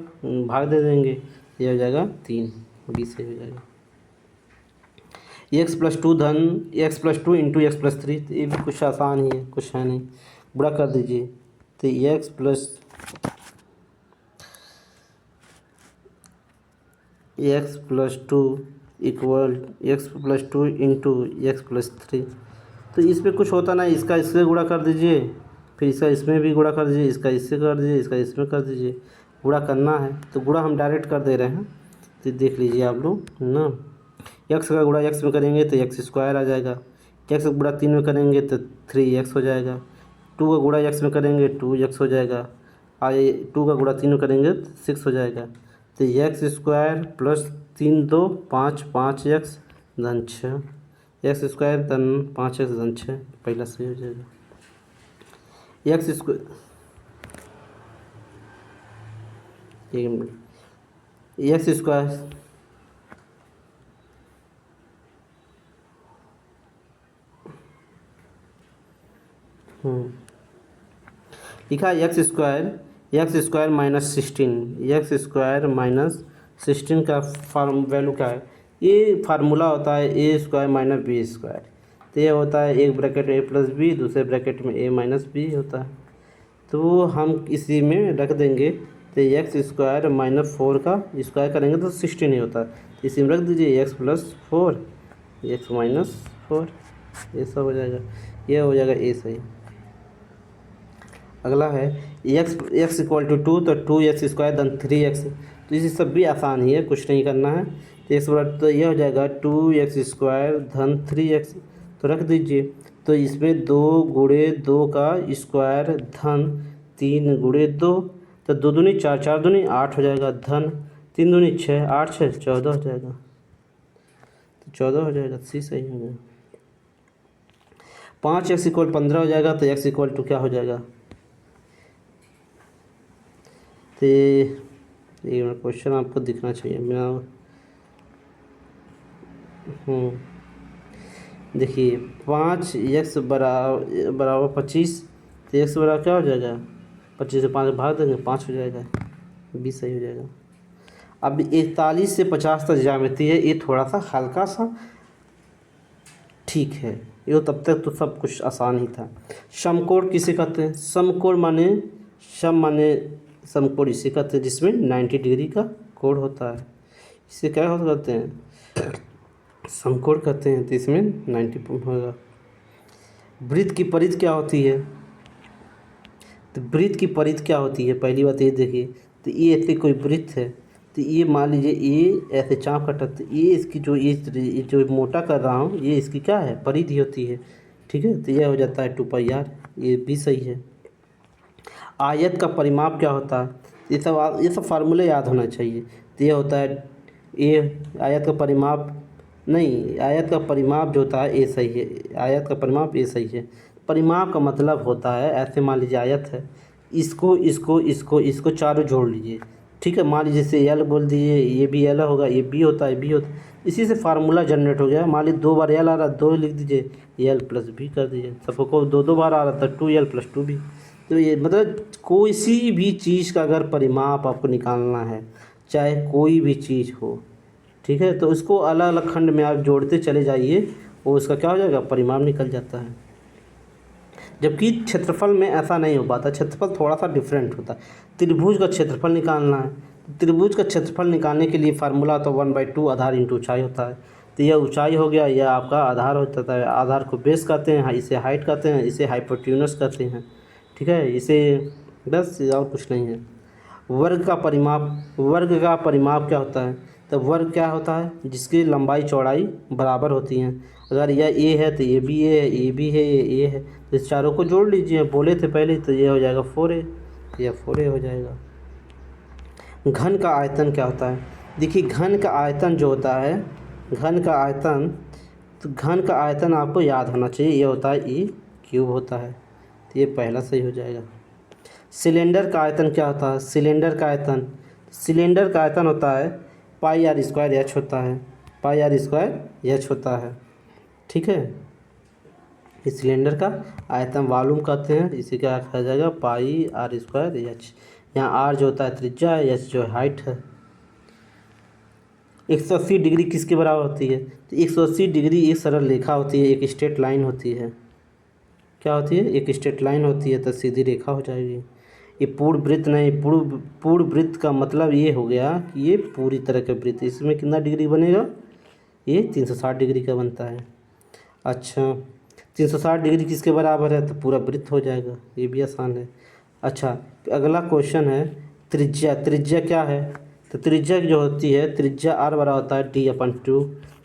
Speaker 1: भाग दे देंगे, ये हो जाएगा 3, 20 से हो जाएगा। x + 2 धन x + 2 × x + 3, तो ये भी कुछ आसान ही है, कुछ है नहीं, बुरा कर दीजिए। तो x + 2 = x + 2 × x + 3, तो इस पे कुछ होता नहीं, इसका इससे गुणा कर दीजिए, फिर इसका इसमें भी गुणा कर दीजिए, इसका इससे कर दीजिए, इसका इसमें कर दीजिए। गुणा करना है तो गुणा हम डायरेक्ट कर दे रहे हैं, तो देख लीजिए आप लोग ना। एक्स का गुणा एक्स में करेंगे तो एक्स स्क्वायर आ जाएगा, एक्स का गुणा 3 में करेंगे तो 3x हो जाएगा, 2 का गुणा एक्स में करेंगे 2x हो जाएगा, आए 2 का गुणा 3 में करेंगे तो 6 हो जाएगा। तो एक्स स्क्वायर प्लस 3 2 5 5x धन 6, एक्स स्क्वायर धन 5x धन 6 पहला सही हो जाएगा। एक्स स्क्वायर, एक मिनट, एक्स स्क्वायर लिखा है x square minus 16, x square minus 16 का फार्म वैल्यू क्या है? ये फार्मूला होता है ए स्क्वायर माइनस बी स्क्वायर। तो ये होता है एक ब्रैकेट ए प्लस बी, दूसरे ब्रैकेट में ए माइनस बी होता है। तो हम इसी में रख देंगे, तो एक्स स्क्वायर माइनस 4 का स्क्वायर करेंगे तो 16 ही होता है। तो इसी में रख दीजिए एक्स प्लस 4, एक्स माइनस 4, ये सब हो जाएगा, ये हो जाएगा ए सही। अगला है एक्स इक्वल टू 2, तो 2x स्क्वायर धन 3x, तो इसी सब भी आसान ही है, कुछ नहीं करना है। तो एक्स बराबर तो यह हो जाएगा 2x स्क्वायर धन 3x, तो रख दीजिए। तो इसमें 2 गुणे 2 का स्क्वायर धन 3 गुणे 2, तो 2 दूनी 4, 4 दूनी 8 हो जाएगा, धन 3 दूनी 6, 8 6 14 हो जाएगा, तो 14 हो जाएगा, सी सही हो जाएगा। 5x इक्वल 15 हो जाएगा, तो x इक्वल टू क्या हो जाएगा? तो ये क्वेश्चन आपको दिखना चाहिए मेरा। देखिए 5x बराबर 25, तो x बराबर क्या हो जाएगा? 25 से 5 भाग देंगे 5 हो जाएगा, 20 सही हो जाएगा। अब 41 से 50 तक ज्यामिति है, ये थोड़ा सा हल्का सा ठीक है, ये तब तक तो सब कुछ आसान ही था। समकोण किसे कहते हैं? समकोण माने समकोण इसे कहते हैं जिसमें 90 डिग्री का कोण होता है, इसे क्या कहते हैं? समकोण कहते हैं। तो इसमें 90 होगा। वृत्त की परिधि क्या होती है? तो वृत्त की परिधि क्या होती है? पहली बात ये देखिए, तो ये ऐसे कोई वृत्त है, तो ये मान लीजिए ये ऐसे चाप कटा, तो ये इसकी ये जो मोटा कर रहा हूँ, ये इसकी क्या है? परिधि होती है, ठीक है। तो यह हो जाता है 2πr, ये भी सही है। आयत का परिमाप क्या होता है? ये सब फार्मूले याद होना चाहिए। तो ये होता है ए, आयत का परिमाप नहीं, आयत का परिमाप जो होता है ए सही है, आयत का परिमाप ए सही है। परिमाप का मतलब होता है, ऐसे मान लीजिए आयत है, इसको चारों जोड़ लीजिए, ठीक है। मान लीजिए जैसे एल बोल दीजिए, ये भी एल होगा, ये बी होता है, बी होता है, इसी से फार्मूला जनरेट हो गया। मान लीजिए 2 बार एल आ रहा है, 2 लिख दीजिए, एल प्लस बी कर दीजिए। सबको 2 बार आ रहा था, 2l प्लस 2b। तो ये मतलब कोई सी भी चीज़ का अगर परिमाप आपको निकालना है, चाहे कोई भी चीज़ हो, ठीक है, तो इसको अलग अलग खंड में आप जोड़ते चले जाइए, वो उसका क्या हो जाएगा? परिमाप निकल जाता है। जबकि क्षेत्रफल में ऐसा नहीं हो पाता, क्षेत्रफल थोड़ा सा डिफरेंट होता है। त्रिभुज का क्षेत्रफल निकालना है, तो त्रिभुज का क्षेत्रफल निकालने के लिए फार्मूला तो 1/2 आधार इंटू ऊँचाई होता है। तो यह ऊंचाई हो गया, यह आपका आधार होता है। आधार को बेस कहते हैं, इसे हाइट कहते हैं, इसे हाइपोटेन्यूस कहते हैं, ठीक है। इसे बस और कुछ नहीं है। वर्ग का परिमाप क्या होता है? तो वर्ग क्या होता है? जिसकी लंबाई चौड़ाई बराबर होती हैं। अगर यह ए है तो ये भी ए है, ये भी है, ये है, तो इस चारों को जोड़ लीजिए, बोले थे पहले, तो ये हो जाएगा 4a, यह 4a हो जाएगा। घन का आयतन क्या होता है? देखिए घन का आयतन जो होता है, घन का आयतन आपको याद होना चाहिए, ये होता है ई क्यूब होता है, तो ये पहला सही हो जाएगा। सिलेंडर का आयतन क्या होता है? सिलेंडर का आयतन होता है πr² होता है, πr² होता है, ठीक है। इस सिलेंडर का आयतन वॉल्यूम कहते हैं, इसी का कहा जाएगा πr²। यहाँ r जो होता है त्रिज्या है, h जो हाइट है। 180 डिग्री किसके बराबर होती है? तो 180 डिग्री एक सरल रेखा होती है, एक स्ट्रेट लाइन होती है। क्या होती है? एक स्ट्रेट लाइन होती है, तो सीधी रेखा हो जाएगी। ये पूर्ण वृत्त नहीं, पूर्ण वृत्त का मतलब ये हो गया कि ये पूरी तरह का वृत्त। इसमें कितना डिग्री बनेगा? ये 360 डिग्री का बनता है। अच्छा, 360 डिग्री किसके बराबर है, तो पूरा वृत्त हो जाएगा, ये भी आसान है। अच्छा, अगला क्वेश्चन है त्रिज्या। त्रिज्या क्या है, तो त्रिज्या जो होती है, त्रिज्या r बराबर होता है d/2,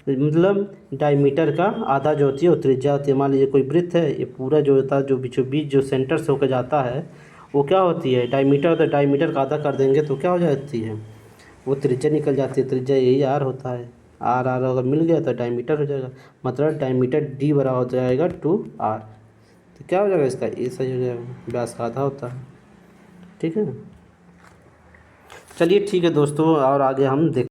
Speaker 1: मतलब डायमीटर का आधा जो होती है वो त्रिज्या होती है। मान लीजिए कोई वृत्त है, ये पूरा जो होता है, जो बीचों बीच जो सेंटर से होकर जाता है, वो क्या होती है, डायमीटर, तो डायमीटर का आधा कर देंगे तो क्या हो जाती है, वो त्रिज्या निकल जाती है। त्रिज्या यही r होता है। आर आर अगर मिल गया तो डायमीटर हो जाएगा, मतलब डायमीटर d बराबर हो जाएगा 2r। तो क्या हो जाएगा इसका, ये सही हो जाएगा, व्यास का आधा होता है। ठीक है, चलिए ठीक है दोस्तों, और आगे हम देख